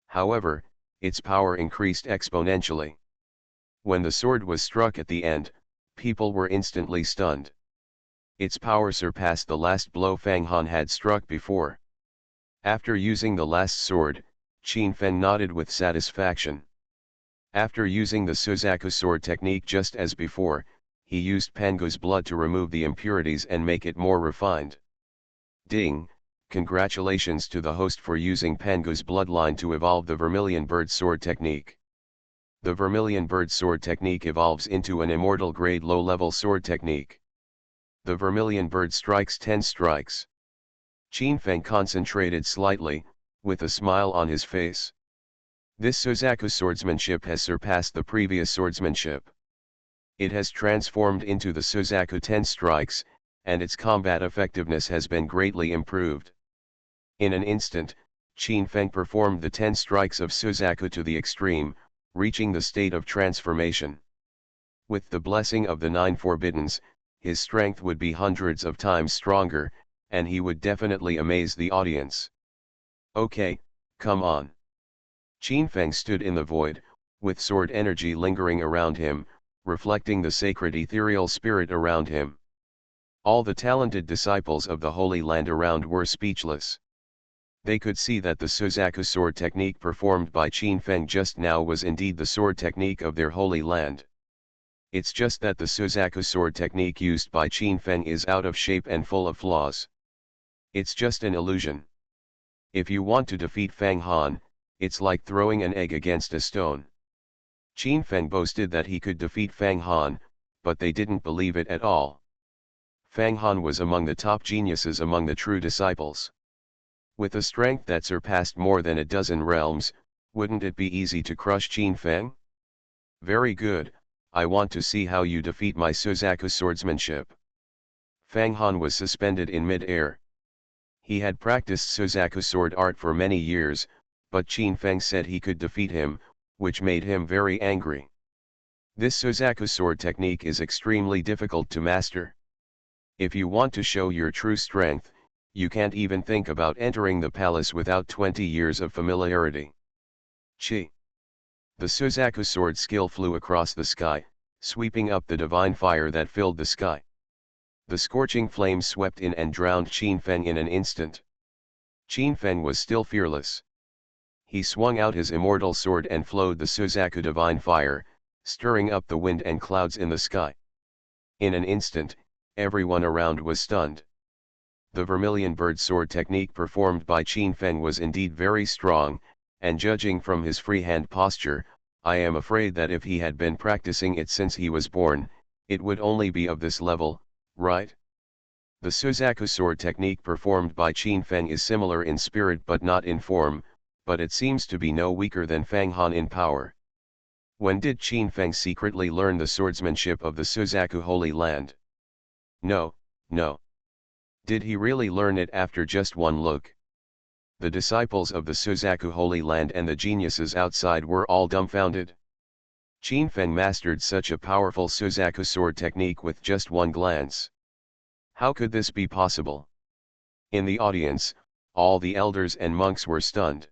However, its power increased exponentially. When the sword was struck at the end, people were instantly stunned. Its power surpassed the last blow Fang Han had struck before. After using the last sword, Qin Feng nodded with satisfaction. After using the Suzaku sword technique just as before, he used Pangu's blood to remove the impurities and make it more refined. Ding! Congratulations to the host for using Pangu's bloodline to evolve the Vermilion Bird sword technique. The Vermilion Bird sword technique evolves into an immortal grade low-level sword technique. The Vermilion Bird strikes 10 strikes. Qin Feng concentrated slightly, with a smile on his face. This Suzaku swordsmanship has surpassed the previous swordsmanship. It has transformed into the Suzaku 10 strikes, and its combat effectiveness has been greatly improved. In an instant, Qin Feng performed the 10 strikes of Suzaku to the extreme, reaching the state of transformation. With the blessing of the 9 forbiddens, his strength would be hundreds of times stronger, and he would definitely amaze the audience. Okay, come on. Qin Feng stood in the void, with sword energy lingering around him, reflecting the sacred ethereal spirit around him. All the talented disciples of the Holy Land around were speechless. They could see that the Suzaku sword technique performed by Qin Feng just now was indeed the sword technique of their Holy Land. It's just that the Suzaku sword technique used by Qin Feng is out of shape and full of flaws. It's just an illusion. If you want to defeat Fang Han, It's like throwing an egg against a stone. Qin Feng boasted that he could defeat Fang Han, but they didn't believe it at all. Fang Han was among the top geniuses among the true disciples. With a strength that surpassed more than a dozen realms, wouldn't it be easy to crush Qin Feng? Very good, I want to see how you defeat my Suzaku swordsmanship. Fang Han was suspended in mid-air. He had practiced Suzaku sword art for many years, but Qin Feng said he could defeat him, which made him very angry. This Suzaku sword technique is extremely difficult to master. If you want to show your true strength, you can't even think about entering the palace without 20 years of familiarity. Chi. The Suzaku sword skill flew across the sky, sweeping up the divine fire that filled the sky. The scorching flames swept in and drowned Qin Feng in an instant. Qin Feng was still fearless. He swung out his immortal sword and flowed the Suzaku divine fire, stirring up the wind and clouds in the sky. In an instant, everyone around was stunned. The vermilion bird sword technique performed by Qin Feng was indeed very strong, and judging from his freehand posture, I am afraid that if he had been practicing it since he was born, it would only be of this level, right? The Suzaku sword technique performed by Qin Feng is similar in spirit but not in form, but it seems to be no weaker than Fang Han in power. When did Qin Feng secretly learn the swordsmanship of the Suzaku Holy Land? No. Did he really learn it after just one look? The disciples of the Suzaku Holy Land and the geniuses outside were all dumbfounded. Qin Feng mastered such a powerful Suzaku sword technique with just one glance. How could this be possible? In the audience, all the elders and monks were stunned.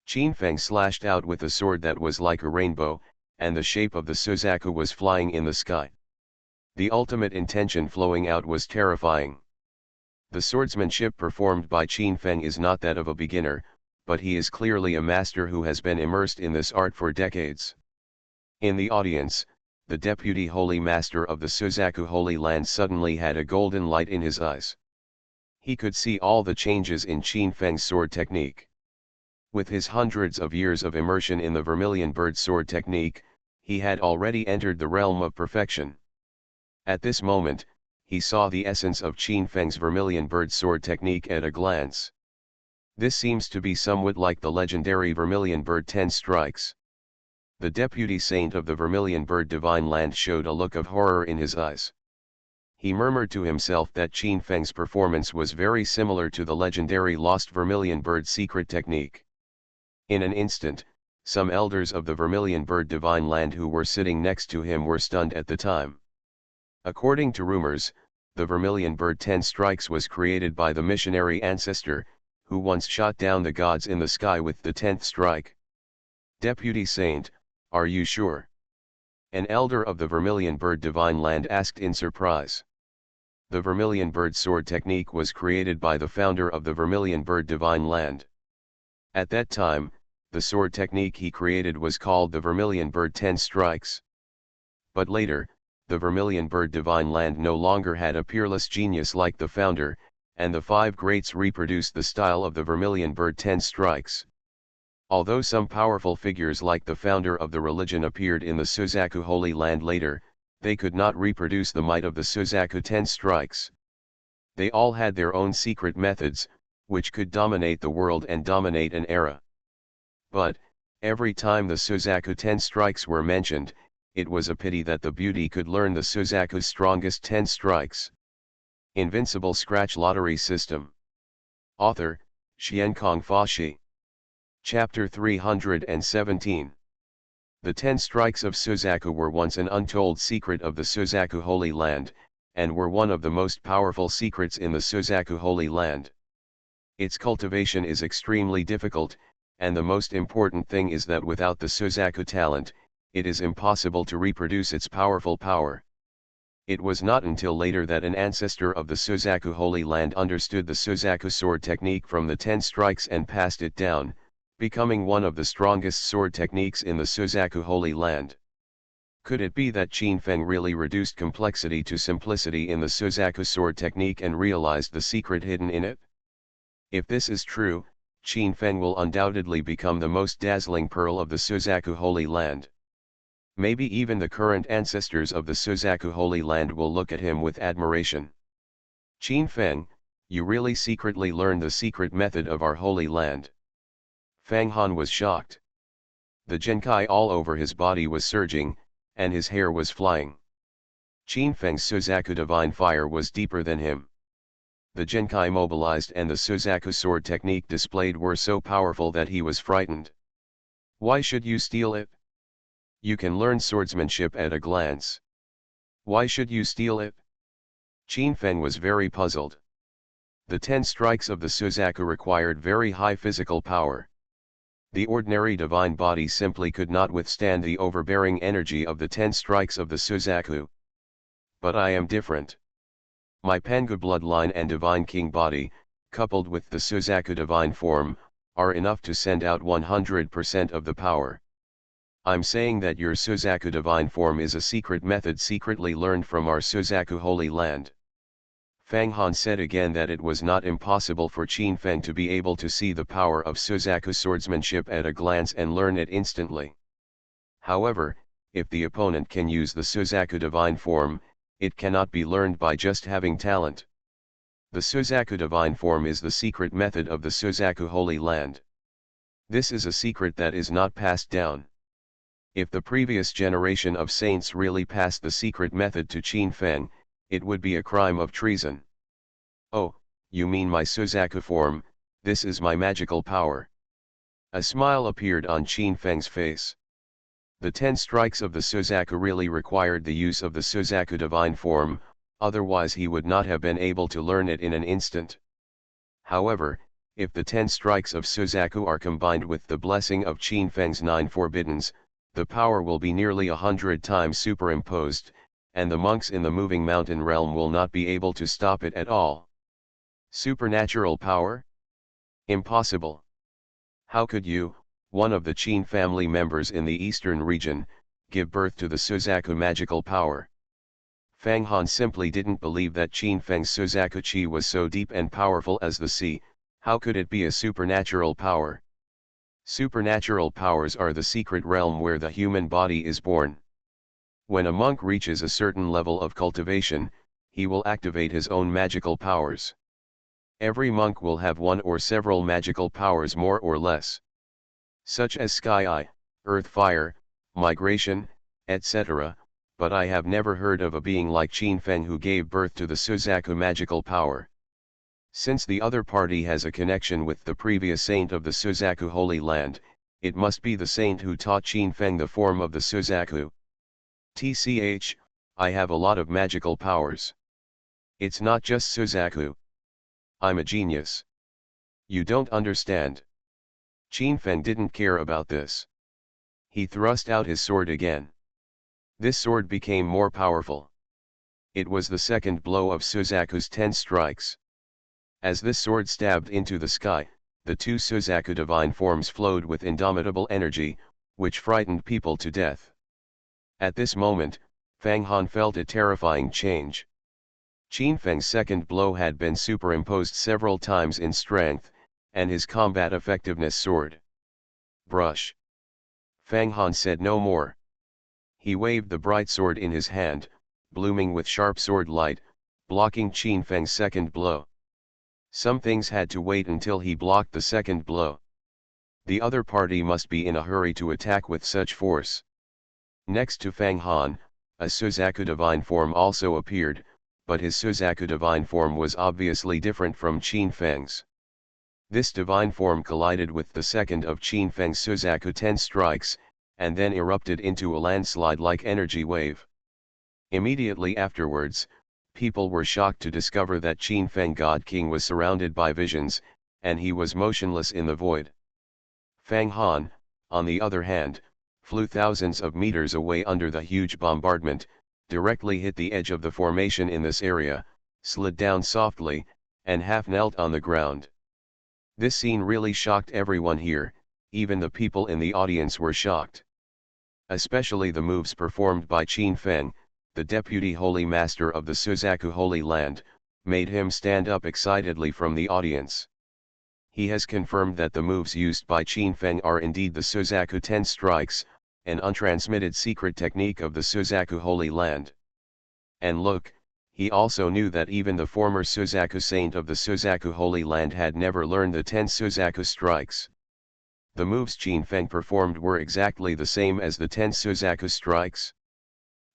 Qin Feng slashed out with a sword that was like a rainbow, and the shape of the Suzaku was flying in the sky. The ultimate intention flowing out was terrifying. The swordsmanship performed by Qin Feng is not that of a beginner, but he is clearly a master who has been immersed in this art for decades. In the audience, the deputy holy master of the Suzaku Holy Land suddenly had a golden light in his eyes. He could see all the changes in Qin Feng's sword technique. With his hundreds of years of immersion in the vermilion bird sword technique, he had already entered the realm of perfection. At this moment, he saw the essence of Qin Feng's vermilion bird sword technique at a glance. This seems to be somewhat like the legendary vermilion bird 10 strikes. The deputy saint of the vermilion bird divine land showed a look of horror in his eyes. He murmured to himself that Qin Feng's performance was very similar to the legendary lost vermilion bird secret technique. In an instant, some elders of the vermilion bird divine land who were sitting next to him were stunned at the time. According to rumors, the vermilion bird 10 strikes was created by the missionary ancestor, who once shot down the gods in the sky with the 10th strike. Deputy Saint, are you sure? An elder of the vermilion bird divine land asked in surprise. The vermilion bird sword technique was created by the founder of the vermilion bird divine land. At that time, the sword technique he created was called the vermilion bird 10 strikes. But later, the vermilion bird divine land no longer had a peerless genius like the founder, and the 5 greats reproduced the style of the vermilion bird 10 strikes. Although some powerful figures like the founder of the religion appeared in the Suzaku Holy Land later, they could not reproduce the might of the Suzaku 10 strikes. They all had their own secret methods, which could dominate the world and dominate an era. But, every time the Suzaku 10 strikes were mentioned, it was a pity that the beauty could learn the Suzaku's strongest 10 strikes. Invincible Scratch Lottery System. Author, Xiankong Fashi. Chapter 317. The 10 strikes of Suzaku were once an untold secret of the Suzaku Holy Land, and were one of the most powerful secrets in the Suzaku Holy Land. Its cultivation is extremely difficult, and the most important thing is that without the Suzaku talent, it is impossible to reproduce its powerful power. It was not until later that an ancestor of the Suzaku Holy Land understood the Suzaku sword technique from the 10 strikes and passed it down, becoming one of the strongest sword techniques in the Suzaku Holy Land. Could it be that Qin Feng really reduced complexity to simplicity in the Suzaku sword technique and realized the secret hidden in it? If this is true, Qin Feng will undoubtedly become the most dazzling pearl of the Suzaku Holy Land. Maybe even the current ancestors of the Suzaku Holy Land will look at him with admiration. Qin Feng, you really secretly learned the secret method of our Holy Land. Fang Han was shocked. The Genkai all over his body was surging, and his hair was flying. Qin Feng's Suzaku Divine Fire was deeper than him. The Genkai mobilized and the Suzaku sword technique displayed were so powerful that he was frightened. Why should you steal it? You can learn swordsmanship at a glance. Why should you steal it? Qin Feng was very puzzled. The 10 strikes of the Suzaku required very high physical power. The ordinary divine body simply could not withstand the overbearing energy of the 10 strikes of the Suzaku. But I am different. My Pangu bloodline and divine king body, coupled with the Suzaku divine form, are enough to send out 100% of the power. I'm saying that your Suzaku divine form is a secret method secretly learned from our Suzaku Holy Land. Fang Han said again that it was not impossible for Qin Feng to be able to see the power of Suzaku swordsmanship at a glance and learn it instantly. However, if the opponent can use the Suzaku divine form, it cannot be learned by just having talent. The Suzaku divine form is the secret method of the Suzaku Holy Land. This is a secret that is not passed down. If the previous generation of saints really passed the secret method to Qin Feng, it would be a crime of treason. Oh, you mean my Suzaku form, this is my magical power. A smile appeared on Qin Feng's face. The 10 strikes of the Suzaku really required the use of the Suzaku divine form, otherwise he would not have been able to learn it in an instant. However, if the 10 strikes of Suzaku are combined with the blessing of Qin Feng's 9 forbiddens, the power will be nearly 100 times superimposed, and the monks in the moving mountain realm will not be able to stop it at all. Supernatural power? Impossible. How could you, one of the Qin family members in the eastern region, give birth to the Suzaku magical power? Fang Han simply didn't believe that Qin Feng's Suzaku Qi was so deep and powerful as the sea. How could it be a supernatural power? Supernatural powers are the secret realm where the human body is born. When a monk reaches a certain level of cultivation, he will activate his own magical powers. Every monk will have one or several magical powers more or less, such as Sky Eye, Earth Fire, Migration, etc., but I have never heard of a being like Qin Feng who gave birth to the Suzaku magical power. Since the other party has a connection with the previous saint of the Suzaku Holy Land, it must be the saint who taught Qin Feng the form of the Suzaku. TCH, I have a lot of magical powers. It's not just Suzaku. I'm a genius. You don't understand. Qin Feng didn't care about this. He thrust out his sword again. This sword became more powerful. It was the second blow of Suzaku's 10 strikes. As this sword stabbed into the sky, the 2 Suzaku divine forms flowed with indomitable energy, which frightened people to death. At this moment, Fang Han felt a terrifying change. Qin Feng's second blow had been superimposed several times in strength, and his combat effectiveness soared. Brush. Fang Han said no more. He waved the bright sword in his hand, blooming with sharp sword light, blocking Qin Feng's second blow. Some things had to wait until he blocked the second blow. The other party must be in a hurry to attack with such force. Next to Fang Han, a Suzaku divine form also appeared, but his Suzaku divine form was obviously different from Qin Feng's. This divine form collided with the second of Qin Feng's Suzaku 10 strikes, and then erupted into a landslide-like energy wave. Immediately afterwards, people were shocked to discover that Qin Feng God King was surrounded by visions, and he was motionless in the void. Fang Han, on the other hand, flew thousands of meters away under the huge bombardment, directly hit the edge of the formation in this area, slid down softly, and half knelt on the ground. This scene really shocked everyone here, even the people in the audience were shocked. Especially the moves performed by Qin Feng, the deputy holy master of the Suzaku Holy Land, made him stand up excitedly from the audience. He has confirmed that the moves used by Qin Feng are indeed the Suzaku 10 strikes, an untransmitted secret technique of the Suzaku Holy Land. And look, he also knew that even the former Suzaku saint of the Suzaku Holy Land had never learned the 10 Suzaku strikes. The moves Qin Feng performed were exactly the same as the 10 Suzaku strikes.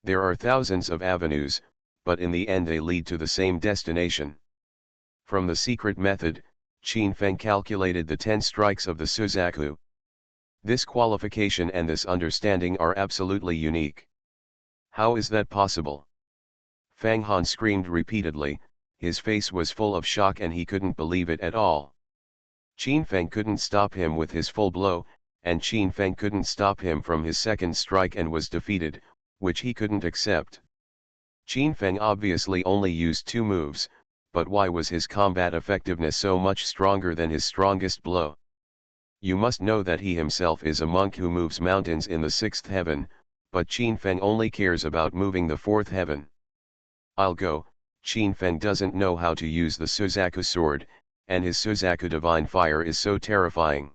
There are thousands of avenues, but in the end they lead to the same destination. From the secret method, Qin Feng calculated the 10 strikes of the Suzaku. This qualification and this understanding are absolutely unique. How is that possible? Fang Han screamed repeatedly, his face was full of shock and he couldn't believe it at all. Qin Feng couldn't stop him with his full blow, and Qin Feng couldn't stop him from his second strike and was defeated, which he couldn't accept. Qin Feng obviously only used 2 moves, but why was his combat effectiveness so much stronger than his strongest blow? You must know that he himself is a monk who moves mountains in the 6th heaven, but Qin Feng only cares about moving the 4th heaven. I'll go. Qin Feng doesn't know how to use the Suzaku sword, and his Suzaku divine fire is so terrifying.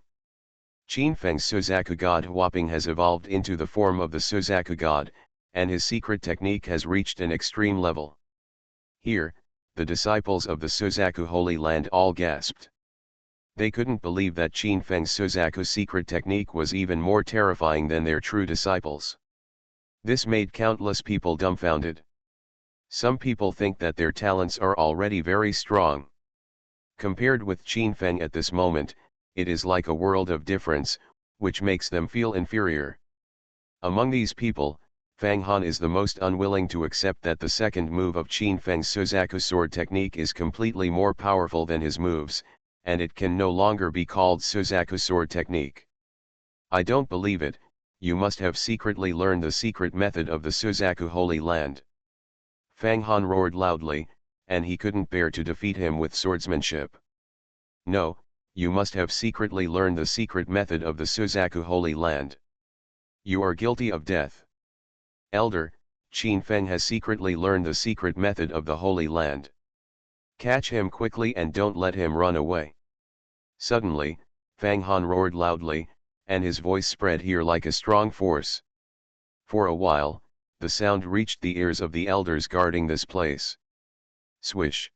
Qin Feng's Suzaku god Huaping has evolved into the form of the Suzaku god, and his secret technique has reached an extreme level. Here, the disciples of the Suzaku Holy Land all gasped. They couldn't believe that Qin Feng's Suzaku secret technique was even more terrifying than their true disciples. This made countless people dumbfounded. Some people think that their talents are already very strong. Compared with Qin Feng at this moment, it is like a world of difference, which makes them feel inferior. Among these people, Fang Han is the most unwilling to accept that the second move of Qin Feng's Suzaku sword technique is completely more powerful than his moves, and it can no longer be called Suzaku sword technique. I don't believe it. You must have secretly learned the secret method of the Suzaku Holy Land. Fang Han roared loudly, and he couldn't bear to defeat him with swordsmanship. No, you must have secretly learned the secret method of the Suzaku Holy Land. You are guilty of death. Elder, Qin Feng has secretly learned the secret method of the Holy Land. Catch him quickly and don't let him run away. Suddenly, Fang Han roared loudly, and his voice spread here like a strong force. For a while, the sound reached the ears of the elders guarding this place. Swish!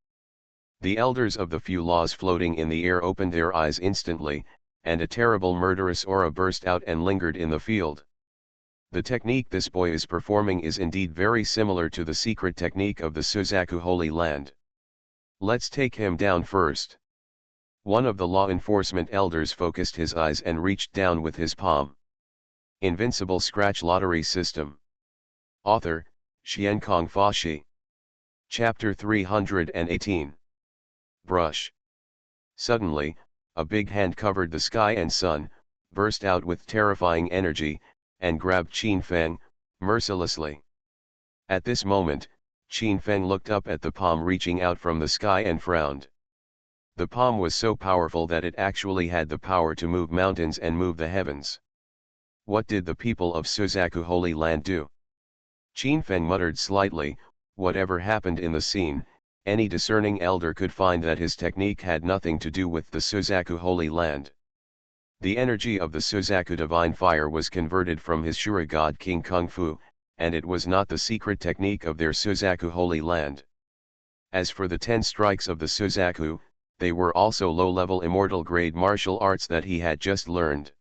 The elders of the few laws floating in the air opened their eyes instantly, and a terrible murderous aura burst out and lingered in the field. The technique this boy is performing is indeed very similar to the secret technique of the Suzaku Holy Land. Let's take him down first. One of the law enforcement elders focused his eyes and reached down with his palm. Invincible Scratch Lottery System. Author, Xiankong Fashi. Chapter 318. Brush. Suddenly, a big hand covered the sky and sun, burst out with terrifying energy, and grabbed Qin Feng, mercilessly. At this moment, Qin Feng looked up at the palm reaching out from the sky and frowned. The palm was so powerful that it actually had the power to move mountains and move the heavens. What did the people of Suzaku Holy Land do? Qin Feng muttered slightly. Whatever happened in the scene, any discerning elder could find that his technique had nothing to do with the Suzaku Holy Land. The energy of the Suzaku divine fire was converted from his Shura god King Kung Fu, and it was not the secret technique of their Suzaku Holy Land. As for the 10 strikes of the Suzaku, they were also low-level immortal grade martial arts that he had just learned.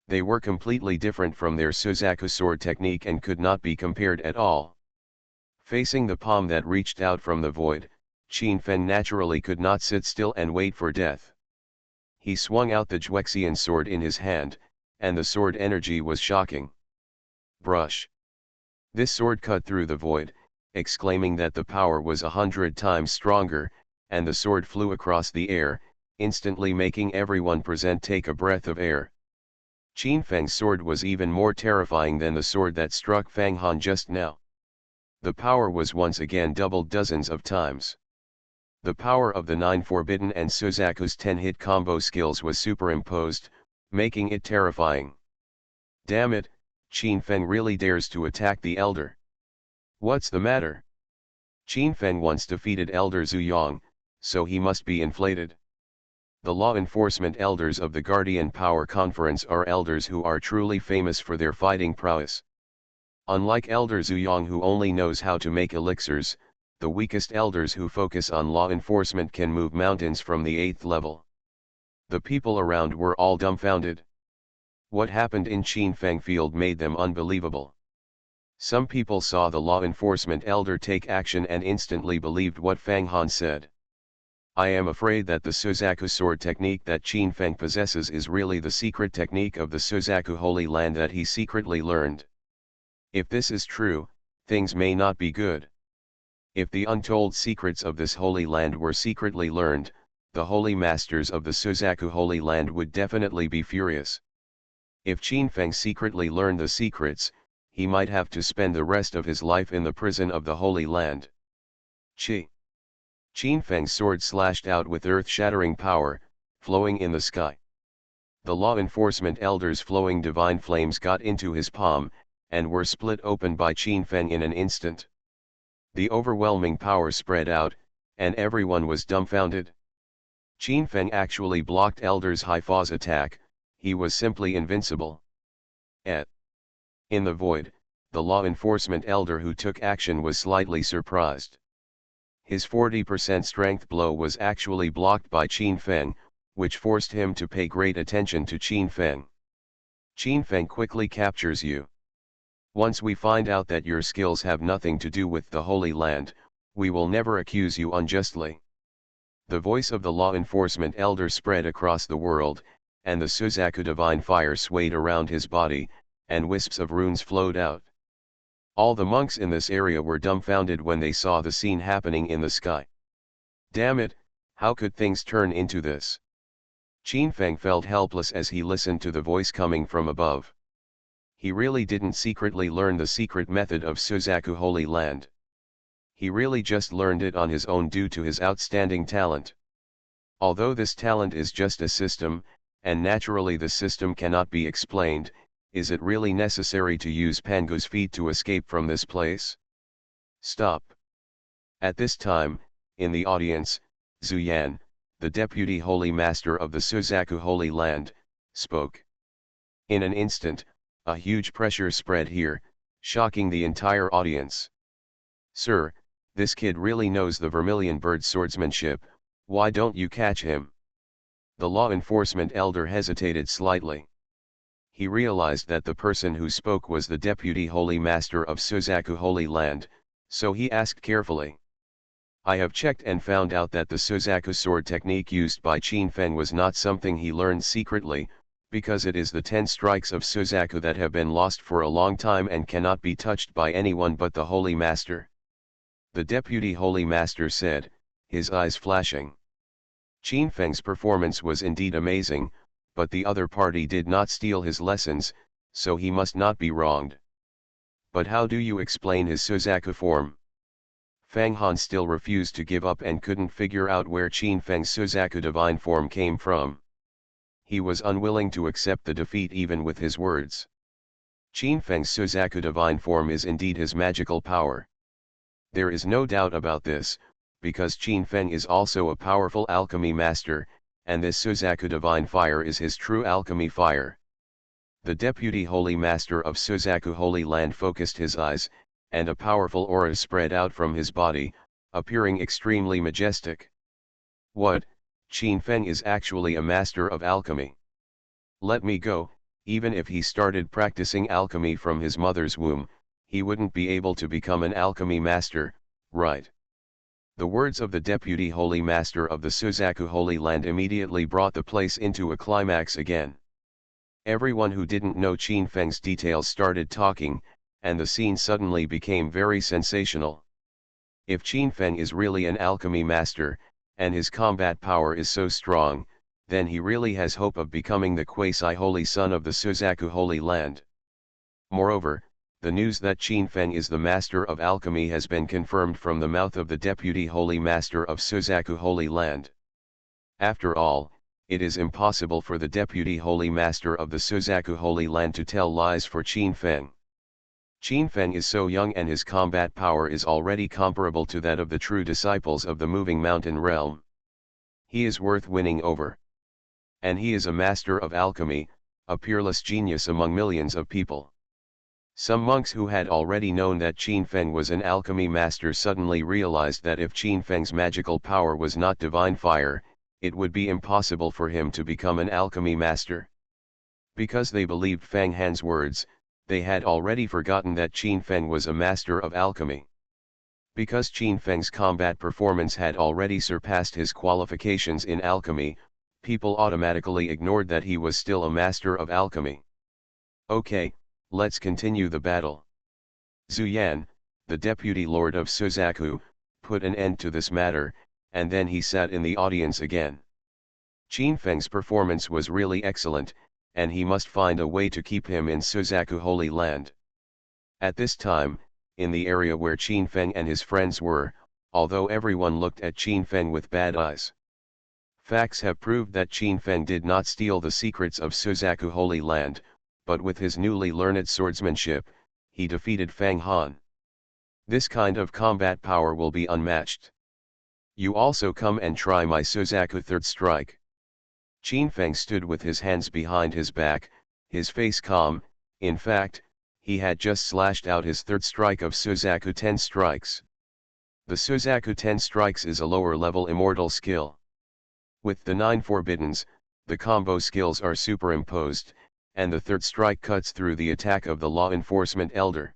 They were completely different from their Suzaku sword technique and could not be compared at all. Facing the palm that reached out from the void, Qin Feng naturally could not sit still and wait for death. He swung out the Juexian sword in his hand, and the sword energy was shocking. Brush. This sword cut through the void, exclaiming that the power was 100 times stronger, and the sword flew across the air, instantly making everyone present take a breath of air. Qin Feng's sword was even more terrifying than the sword that struck Fang Han just now. The power was once again doubled dozens of times. The power of the 9 forbidden and Suzaku's 10 hit combo skills was superimposed, making it terrifying. Damn it, Qin Feng really dares to attack the elder. What's the matter? Qin Feng once defeated Elder Zhu Yang, so he must be inflated. The law enforcement elders of the Guardian Power Conference are elders who are truly famous for their fighting prowess. Unlike Elder Zuyang, who only knows how to make elixirs, the weakest elders who focus on law enforcement can move mountains from the 8th level. The people around were all dumbfounded. What happened in Qinfeng Field made them unbelievable. Some people saw the law enforcement elder take action and instantly believed what Fang Han said. I am afraid that the Suzaku sword technique that Qinfeng possesses is really the secret technique of the Suzaku Holy Land that he secretly learned. If this is true, things may not be good. If the untold secrets of this Holy Land were secretly learned, the Holy Masters of the Suzaku Holy Land would definitely be furious. If Qinfeng secretly learned the secrets, he might have to spend the rest of his life in the prison of the Holy Land. Qinfeng's sword slashed out with earth-shattering power, flowing in the sky. The law enforcement elder's flowing divine flames got into his palm, and were split open by Qinfeng in an instant. The overwhelming power spread out, and everyone was dumbfounded. Qinfeng actually blocked Elder's Haifa's attack. He was simply invincible. In the void, the law enforcement elder who took action was slightly surprised. His 40% strength blow was actually blocked by Qinfeng, which forced him to pay great attention to Qinfeng. Qinfeng quickly captures you. Once we find out that your skills have nothing to do with the Holy Land, we will never accuse you unjustly. The voice of the law enforcement elder spread across the world, and the Suzaku divine fire swayed around his body, and wisps of runes flowed out. All the monks in this area were dumbfounded when they saw the scene happening in the sky. Damn it, how could things turn into this? Qinfeng felt helpless as he listened to the voice coming from above. He really didn't secretly learn the secret method of Suzaku Holy Land. He really just learned it on his own due to his outstanding talent. Although this talent is just a system, and naturally the system cannot be explained, is it really necessary to use Pangu's feet to escape from this place? Stop. At this time, in the audience, Zuyan, the deputy holy master of the Suzaku Holy Land, spoke. In an instant, a huge pressure spread here, shocking the entire audience. Sir, this kid really knows the Vermilion Bird swordsmanship, why don't you catch him? The law enforcement elder hesitated slightly. He realized that the person who spoke was the deputy holy master of Suzaku Holy Land, so he asked carefully. I have checked and found out that the Suzaku sword technique used by Qinfeng was not something he learned secretly, because it is the 10 strikes of Suzaku that have been lost for a long time and cannot be touched by anyone but the Holy Master. The Deputy Holy Master said, his eyes flashing. Qinfeng's performance was indeed amazing, but the other party did not steal his lessons, so he must not be wronged. But how do you explain his Suzaku form? Fang Han still refused to give up and couldn't figure out where Qinfeng's Suzaku divine form came from. He was unwilling to accept the defeat even with his words. Qinfeng's Suzaku divine form is indeed his magical power. There is no doubt about this, because Qinfeng is also a powerful alchemy master, and this Suzaku divine fire is his true alchemy fire. The deputy holy master of Suzaku Holy Land focused his eyes, and a powerful aura spread out from his body, appearing extremely majestic. What? Qinfeng is actually a master of alchemy. Let me go. Even if he started practicing alchemy from his mother's womb, he wouldn't be able to become an alchemy master, right? The words of the deputy holy master of the Suzaku Holy Land immediately brought the place into a climax again. Everyone who didn't know Qinfeng's details started talking, and the scene suddenly became very sensational. If Qinfeng is really an alchemy master, and his combat power is so strong, then he really has hope of becoming the quasi-holy son of the Suzaku Holy Land. Moreover, the news that Qinfeng is the master of alchemy has been confirmed from the mouth of the deputy holy master of Suzaku Holy Land. After all, it is impossible for the deputy holy master of the Suzaku Holy Land to tell lies for Qinfeng. Qinfeng is so young and his combat power is already comparable to that of the true disciples of the moving mountain realm. He is worth winning over. And he is a master of alchemy, a peerless genius among millions of people. Some monks who had already known that Qin Feng was an alchemy master suddenly realized that if Qin Feng's magical power was not divine fire, it would be impossible for him to become an alchemy master. Because they believed Fang Han's words, they had already forgotten that Qin Feng was a master of alchemy. Because Qin Feng's combat performance had already surpassed his qualifications in alchemy, people automatically ignored that he was still a master of alchemy. Okay, let's continue the battle. Zhu Yan, the deputy lord of Suzaku, put an end to this matter, and then he sat in the audience again. Qin Feng's performance was really excellent, and he must find a way to keep him in Suzaku Holy Land. At this time, in the area where Qin Feng and his friends were, although everyone looked at Qin Feng with bad eyes. Facts have proved that Qin Feng did not steal the secrets of Suzaku Holy Land, but with his newly learned swordsmanship, he defeated Fang Han. This kind of combat power will be unmatched. You also come and try my Suzaku third strike. Qin Feng stood with his hands behind his back, his face calm. In fact, he had just slashed out his third strike of Suzaku 10 strikes. The Suzaku 10 strikes is a lower level immortal skill. With the 9 forbiddens, the combo skills are superimposed, and the third strike cuts through the attack of the law enforcement elder.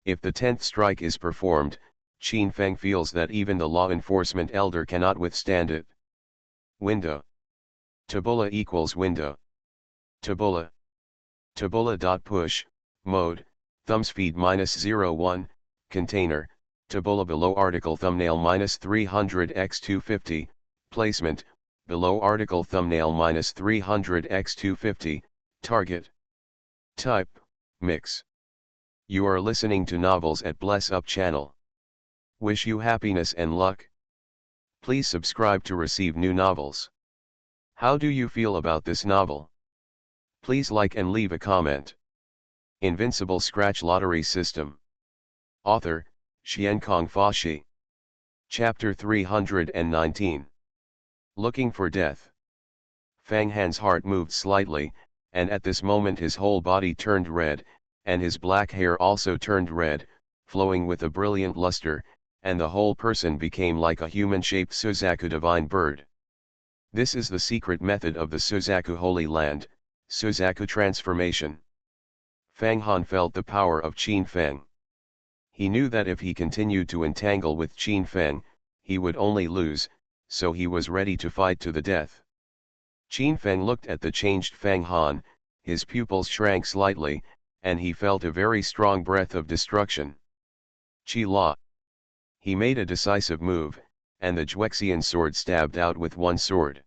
If the 10th strike is performed, Qin Feng feels that even the law enforcement elder cannot withstand it. Window. Tabula equals window. Tabula. Tabula.push, mode, thumbspeed -01, container, tabula below article thumbnail -300x250, placement, below article thumbnail -300x250, target. Type, mix. You are listening to novels at Bless Up channel. Wish you happiness and luck. Please subscribe to receive new novels. How do you feel about this novel? Please like and leave a comment. Invincible Scratch Lottery System. Author, Xiankong Fashi. Chapter 319. Looking for Death. Fang Han's heart moved slightly, and at this moment his whole body turned red, and his black hair also turned red, flowing with a brilliant luster, and the whole person became like a human-shaped Suzaku divine bird. This is the secret method of the Suzaku Holy Land, Suzaku transformation. Fang Han felt the power of Qin Feng. He knew that if he continued to entangle with Qin Feng, he would only lose, so he was ready to fight to the death. Qin Feng looked at the changed Fang Han, his pupils shrank slightly, and he felt a very strong breath of destruction. Qi La. He made a decisive move, and the Juexian sword stabbed out with one sword.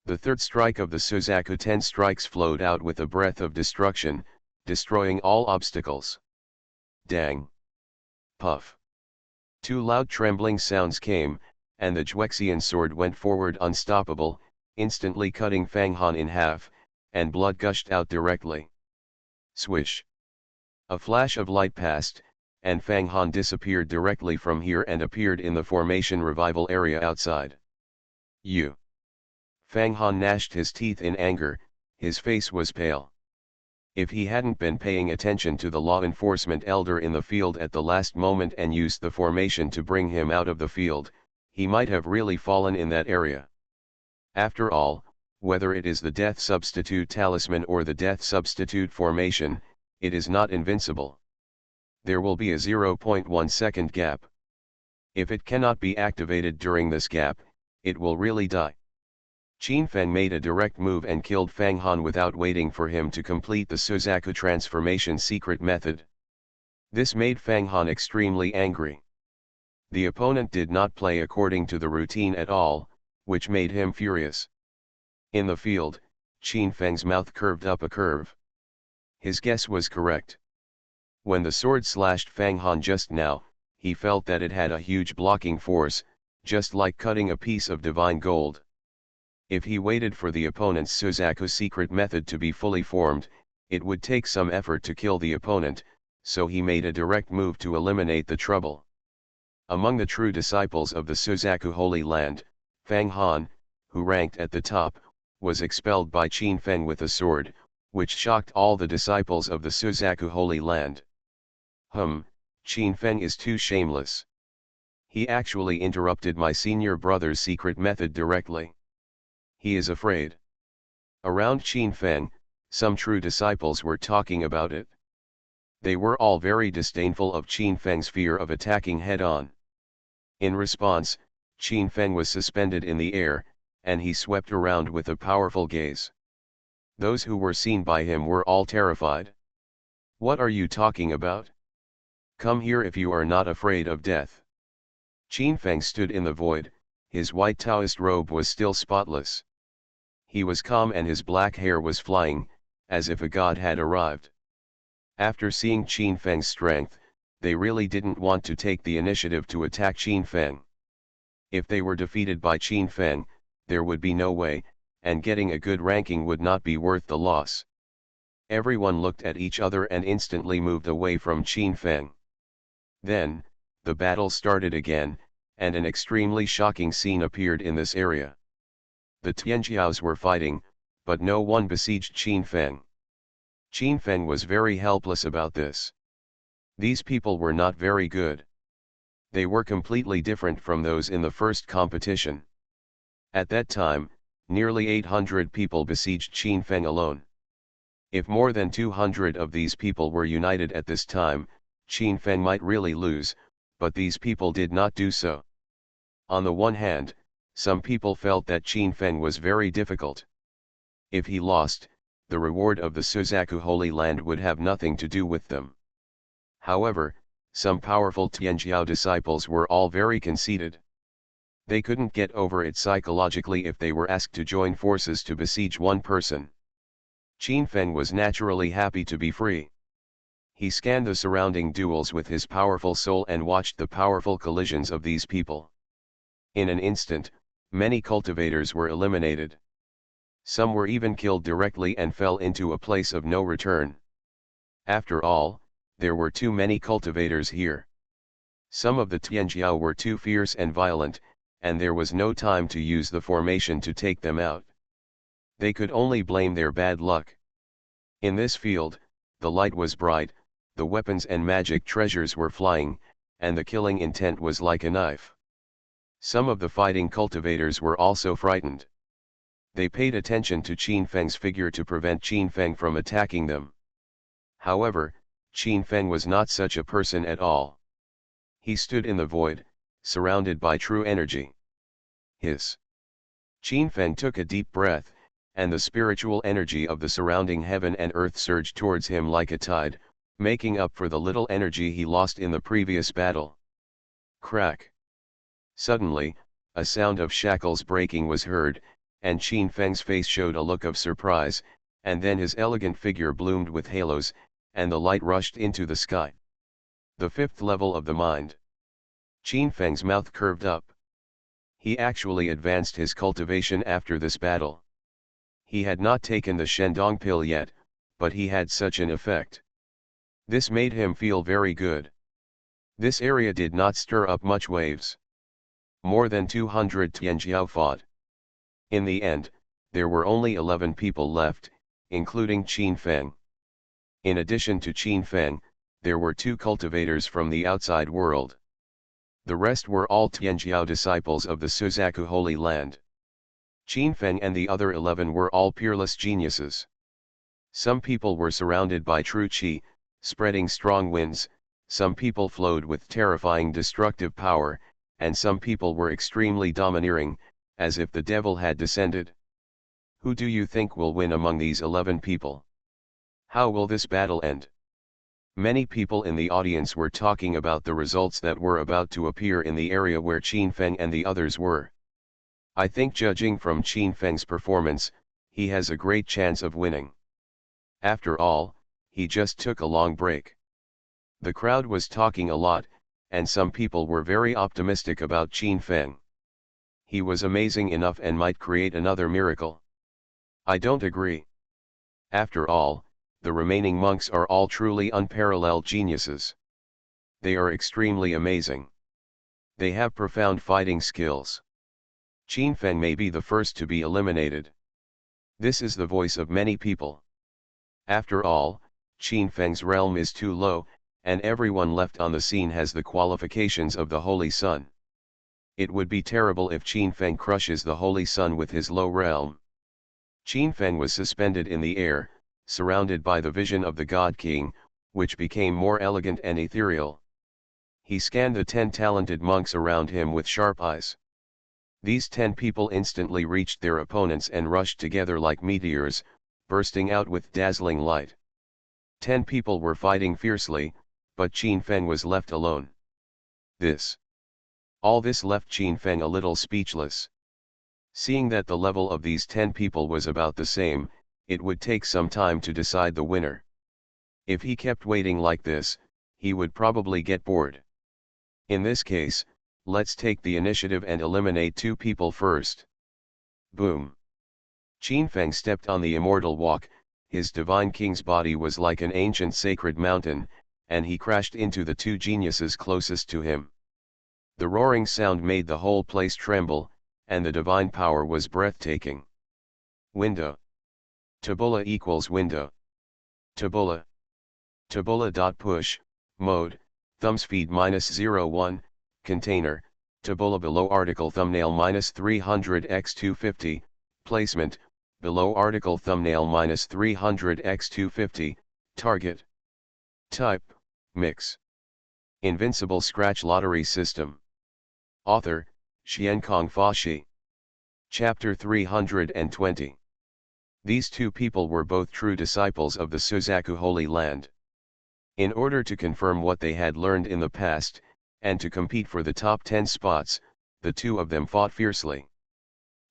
The third strike of the Suzaku 10 strikes flowed out with a breath of destruction, destroying all obstacles. Dang! Puff! 2 loud trembling sounds came, and the Juexian sword went forward unstoppable, instantly cutting Fang Han in half, and blood gushed out directly. Swish! A flash of light passed, and Fang Han disappeared directly from here and appeared in the formation revival area outside. You! Fang Han gnashed his teeth in anger, his face was pale. If he hadn't been paying attention to the law enforcement elder in the field at the last moment and used the formation to bring him out of the field, he might have really fallen in that area. After all, whether it is the death substitute talisman or the death substitute formation, it is not invincible. There will be a 0.1 second gap. If it cannot be activated during this gap, it will really die. Qin Feng made a direct move and killed Fang Han without waiting for him to complete the Suzaku transformation secret method. This made Fang Han extremely angry. The opponent did not play according to the routine at all, which made him furious. In the field, Qin Feng's mouth curved up a curve. His guess was correct. When the sword slashed Fang Han just now, he felt that it had a huge blocking force, just like cutting a piece of divine gold. If he waited for the opponent's Suzaku secret method to be fully formed, it would take some effort to kill the opponent, so he made a direct move to eliminate the trouble. Among the true disciples of the Suzaku Holy Land, Fang Han, who ranked at the top, was expelled by Qin Feng with a sword, which shocked all the disciples of the Suzaku Holy Land. Qin Feng is too shameless. He actually interrupted my senior brother's secret method directly. He is afraid. Around Qin Feng, some true disciples were talking about it. They were all very disdainful of Qin Feng's fear of attacking head-on. In response, Qin Feng was suspended in the air, and he swept around with a powerful gaze. Those who were seen by him were all terrified. "What are you talking about? Come here if you are not afraid of death." Qin Feng stood in the void, his white Taoist robe was still spotless. He was calm and his black hair was flying, as if a god had arrived. After seeing Qin Feng's strength, they really didn't want to take the initiative to attack Qin Feng. If they were defeated by Qin Feng, there would be no way, and getting a good ranking would not be worth the loss. Everyone looked at each other and instantly moved away from Qin Feng. Then, the battle started again, and an extremely shocking scene appeared in this area. The Tianjiaos were fighting, but no one besieged Qin Feng. Qin Feng was very helpless about this. These people were not very good. They were completely different from those in the first competition. At that time, nearly 800 people besieged Qin Feng alone. If more than 200 of these people were united at this time, Qin Feng might really lose, but these people did not do so. On the one hand, some people felt that Qin Feng was very difficult. If he lost, the reward of the Suzaku Holy Land would have nothing to do with them. However, some powerful Tianjiao disciples were all very conceited. They couldn't get over it psychologically if they were asked to join forces to besiege one person. Qin Feng was naturally happy to be free. He scanned the surrounding duels with his powerful soul and watched the powerful collisions of these people. In an instant, many cultivators were eliminated. Some were even killed directly and fell into a place of no return. After all, there were too many cultivators here. Some of the Tianjiao were too fierce and violent, and there was no time to use the formation to take them out. They could only blame their bad luck. In this field, the light was bright, the weapons and magic treasures were flying, and the killing intent was like a knife. Some of the fighting cultivators were also frightened. They paid attention to Qin Feng's figure to prevent Qin Feng from attacking them. However, Qin Feng was not such a person at all. He stood in the void, surrounded by true energy. Qin Feng took a deep breath, and the spiritual energy of the surrounding heaven and earth surged towards him like a tide, making up for the little energy he lost in the previous battle. Crack! Suddenly, a sound of shackles breaking was heard, and Qin Feng's face showed a look of surprise, and then his elegant figure bloomed with halos, and the light rushed into the sky. The fifth level of the mind. Qin Feng's mouth curved up. He actually advanced his cultivation after this battle. He had not taken the Shendong pill yet, but he had such an effect. This made him feel very good. This area did not stir up much waves. More than 200 Tianjiao fought. In the end, there were only 11 people left, including Qin Feng. In addition to Qin Feng, there were 2 cultivators from the outside world. The rest were all Tianjiao disciples of the Suzaku Holy Land. Qin Feng and the other 11 were all peerless geniuses. Some people were surrounded by true qi, spreading strong winds, some people flowed with terrifying destructive power, and some people were extremely domineering, as if the devil had descended. Who do you think will win among these 11 people? How will this battle end? Many people in the audience were talking about the results that were about to appear in the area where Qin Feng and the others were. I think, judging from Qin Feng's performance, he has a great chance of winning. After all, he just took a long break. The crowd was talking a lot, and some people were very optimistic about Qin Feng. He was amazing enough and might create another miracle. I don't agree. After all, the remaining monks are all truly unparalleled geniuses. They are extremely amazing. They have profound fighting skills. Qin Feng may be the first to be eliminated. This is the voice of many people. After all, Qin Feng's realm is too low, and everyone left on the scene has the qualifications of the Holy Sun. It would be terrible if Qin Feng crushes the Holy Sun with his low realm. Qin Feng was suspended in the air, surrounded by the vision of the God King, which became more elegant and ethereal. He scanned the 10 talented monks around him with sharp eyes. These 10 people instantly reached their opponents and rushed together like meteors, bursting out with dazzling light. 10 people were fighting fiercely, but Qin Feng was left alone. All this left Qin Feng a little speechless. Seeing that the level of these 10 people was about the same, it would take some time to decide the winner. If he kept waiting like this, he would probably get bored. In this case, let's take the initiative and eliminate 2 people first. Boom! Qin Feng stepped on the immortal walk, his divine king's body was like an ancient sacred mountain, and he crashed into the 2 geniuses closest to him. The roaring sound made the whole place tremble, and the divine power was breathtaking. Window. Tabula equals window. Tabula. Tabula.push, mode, thumbspeed -01, container, tabula below article thumbnail -300x250, placement, below article thumbnail -300x250, target. Type, mix. Invincible Scratch Lottery System. Author, Xiankong Fashi. Chapter 320. These 2 people were both true disciples of the Suzaku Holy Land. In order to confirm what they had learned in the past, and to compete for the top 10 spots, the 2 of them fought fiercely.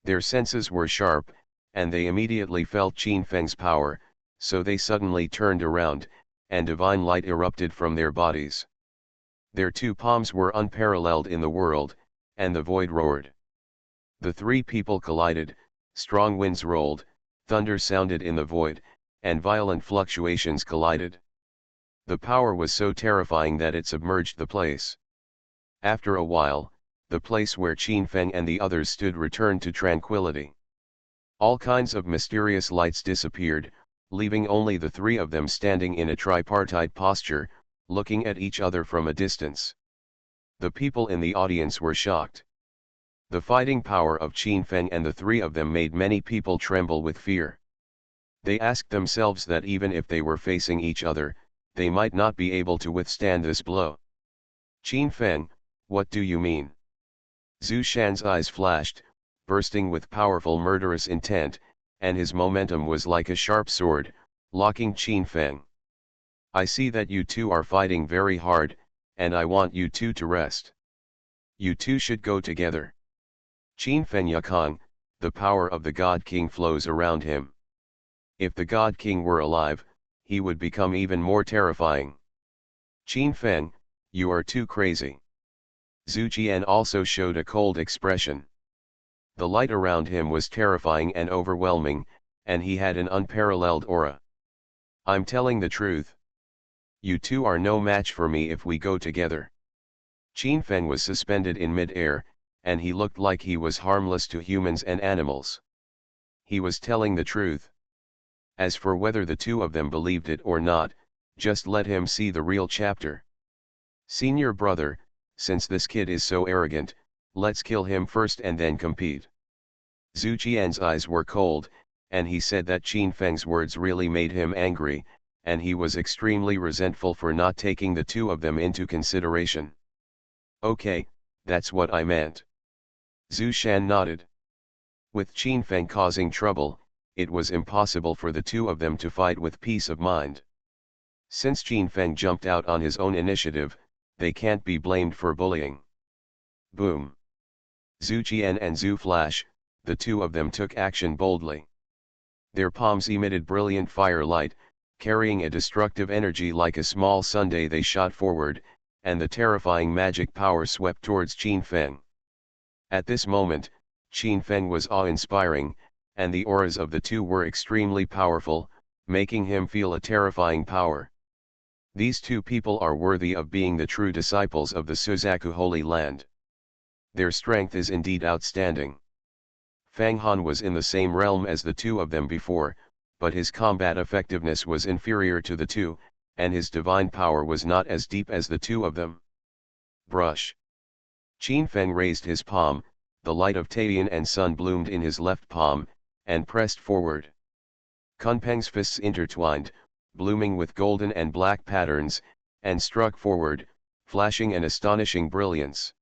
Their senses were sharp, and they immediately felt Qin Feng's power, so they suddenly turned around, and divine light erupted from their bodies. Their 2 palms were unparalleled in the world, and the void roared. The 3 people collided, strong winds rolled, thunder sounded in the void, and violent fluctuations collided. The power was so terrifying that it submerged the place. After a while, the place where Qin Feng and the others stood returned to tranquility. All kinds of mysterious lights disappeared, leaving only the 3 of them standing in a tripartite posture, looking at each other from a distance. The people in the audience were shocked. The fighting power of Qin Feng and the 3 of them made many people tremble with fear. They asked themselves that even if they were facing each other, they might not be able to withstand this blow. Qin Feng, what do you mean? Zhu Shan's eyes flashed, bursting with powerful murderous intent, and his momentum was like a sharp sword, locking Qin Feng. I see that you 2 are fighting very hard, and I want you 2 to rest. You 2 should go together. Qin Feng Yakong, the power of the God King flows around him. If the God King were alive, he would become even more terrifying. Qin Feng, you are too crazy. Zhu Jian also showed a cold expression. The light around him was terrifying and overwhelming, and he had an unparalleled aura. I'm telling the truth. You 2 are no match for me if we go together. Qin Feng was suspended in mid-air, and he looked like he was harmless to humans and animals. He was telling the truth. As for whether the 2 of them believed it or not, just let him see the real chapter. Senior brother, since this kid is so arrogant, let's kill him first and then compete. Zhu Jian's eyes were cold, and he said that Qin Feng's words really made him angry, and he was extremely resentful for not taking the 2 of them into consideration. Okay, that's what I meant. Zhu Shan nodded. With Qin Feng causing trouble, it was impossible for the 2 of them to fight with peace of mind. Since Qin Feng jumped out on his own initiative, they can't be blamed for bullying. Boom! Zhu Jian and Zhu Flash, the 2 of them took action boldly. Their palms emitted brilliant firelight, carrying a destructive energy like a small sundae. They shot forward, and the terrifying magic power swept towards Qin Feng. At this moment, Qin Feng was awe-inspiring, and the auras of the 2 were extremely powerful, making him feel a terrifying power. These 2 people are worthy of being the true disciples of the Suzaku Holy Land. Their strength is indeed outstanding. Fang Han was in the same realm as the two of them before, but his combat effectiveness was inferior to the two, and his divine power was not as deep as the two of them. Brush. Qin Feng raised his palm, the light of Taiyan and sun bloomed in his left palm, and pressed forward. Kunpeng's fists intertwined, blooming with golden and black patterns, and struck forward, flashing an astonishing brilliance.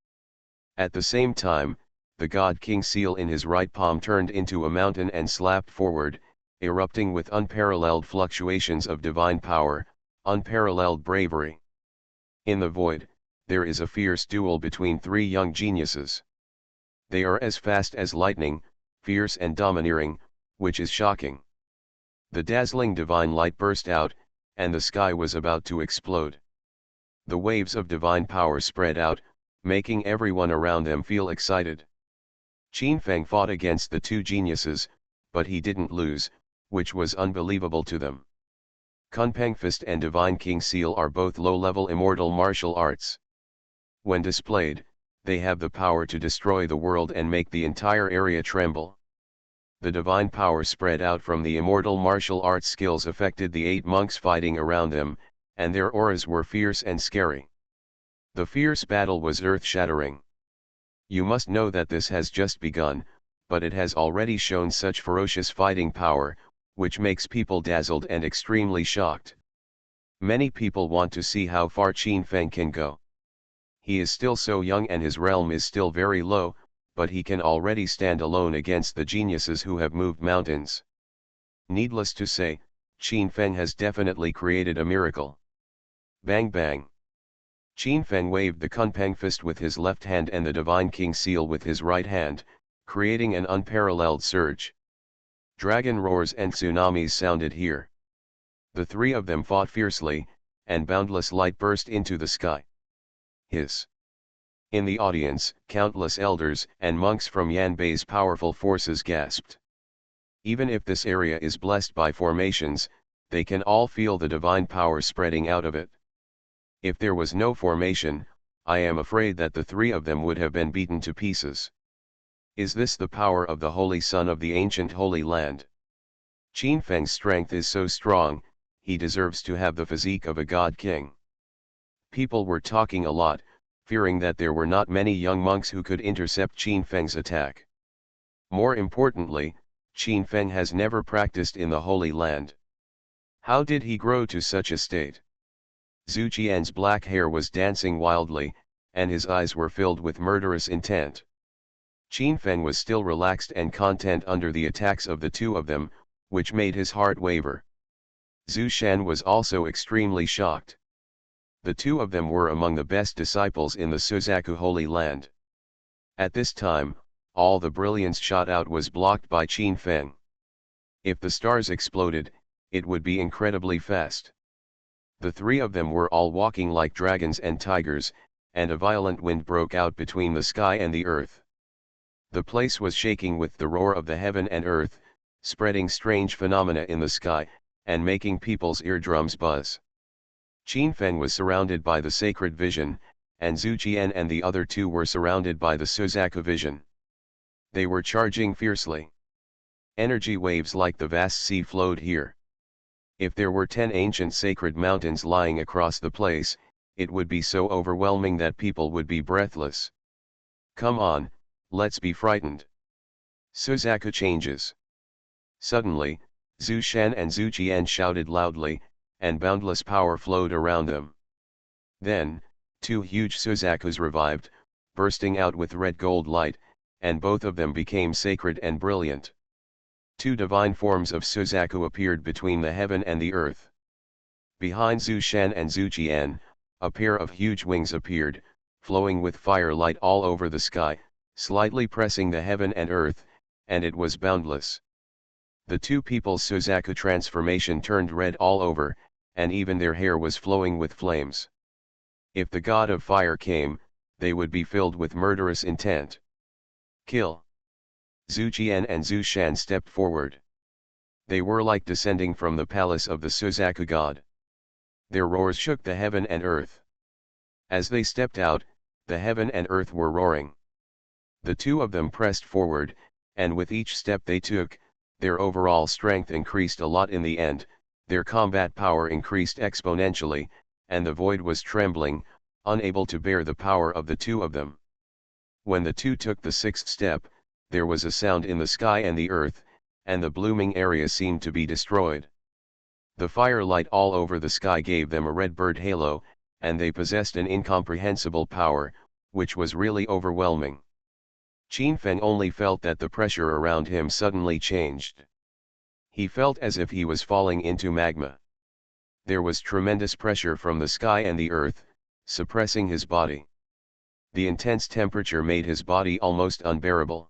At the same time, the God King seal in his right palm turned into a mountain and slapped forward, erupting with unparalleled fluctuations of divine power, unparalleled bravery. In the void, there is a fierce duel between three young geniuses. They are as fast as lightning, fierce and domineering, which is shocking. The dazzling divine light burst out, and the sky was about to explode. The waves of divine power spread out, making everyone around them feel excited. Qin Feng fought against the two geniuses, but he didn't lose, which was unbelievable to them. Kunpeng Fist and Divine King Seal are both low-level immortal martial arts. When displayed, they have the power to destroy the world and make the entire area tremble. The divine power spread out from the immortal martial arts skills affected the 8 monks fighting around them, and their auras were fierce and scary. The fierce battle was earth-shattering. You must know that this has just begun, but it has already shown such ferocious fighting power, which makes people dazzled and extremely shocked. Many people want to see how far Qin Feng can go. He is still so young and his realm is still very low, but he can already stand alone against the geniuses who have moved mountains. Needless to say, Qin Feng has definitely created a miracle. Bang bang. Qin Feng waved the Kunpeng Fist with his left hand and the Divine King Seal with his right hand, creating an unparalleled surge. Dragon roars and tsunamis sounded here. The three of them fought fiercely, and boundless light burst into the sky. Hiss. In the audience, countless elders and monks from Yanbei's powerful forces gasped. Even if this area is blessed by formations, they can all feel the divine power spreading out of it. If there was no formation, I am afraid that the three of them would have been beaten to pieces. Is this the power of the Holy Son of the ancient Holy Land? Qin Feng's strength is so strong, he deserves to have the physique of a god king. People were talking a lot, fearing that there were not many young monks who could intercept Qin Feng's attack. More importantly, Qin Feng has never practiced in the Holy Land. How did he grow to such a state? Zhu Qian's black hair was dancing wildly, and his eyes were filled with murderous intent. Qin Feng was still relaxed and content under the attacks of the two of them, which made his heart waver. Zhu Shan was also extremely shocked. The two of them were among the best disciples in the Suzaku Holy Land. At this time, all the brilliance shot out was blocked by Qin Feng. If the stars exploded, it would be incredibly fast. The three of them were all walking like dragons and tigers, and a violent wind broke out between the sky and the earth. The place was shaking with the roar of the heaven and earth, spreading strange phenomena in the sky, and making people's eardrums buzz. Qin Feng was surrounded by the sacred vision, and Zhu Qian and the other two were surrounded by the Suzaku vision. They were charging fiercely. Energy waves like the vast sea flowed here. If there were 10 ancient sacred mountains lying across the place, it would be so overwhelming that people would be breathless. Come on, let's be frightened. Suzaku changes. Suddenly, Zhu Shan and Zhu Qian shouted loudly, and boundless power flowed around them. Then, 2 huge Suzakus revived, bursting out with red gold light, and both of them became sacred and brilliant. 2 divine forms of Suzaku appeared between the heaven and the earth. Behind Zhu Shan and Zhu Qian, a pair of huge wings appeared, flowing with firelight all over the sky, slightly pressing the heaven and earth, and it was boundless. The two people's Suzaku transformation turned red all over, and even their hair was flowing with flames. If the god of fire came, they would be filled with murderous intent. Kill. Zhu Qian and Zhu Shan stepped forward. They were like descending from the palace of the Suzaku god. Their roars shook the heaven and earth. As they stepped out, the heaven and earth were roaring. The two of them pressed forward, and with each step they took, their overall strength increased a lot in the end, their combat power increased exponentially, and the void was trembling, unable to bear the power of the two of them. When the two took the sixth step, there was a sound in the sky and the earth, and the blooming area seemed to be destroyed. The firelight all over the sky gave them a red bird halo, and they possessed an incomprehensible power, which was really overwhelming. Qin Feng only felt that the pressure around him suddenly changed. He felt as if he was falling into magma. There was tremendous pressure from the sky and the earth, suppressing his body. The intense temperature made his body almost unbearable.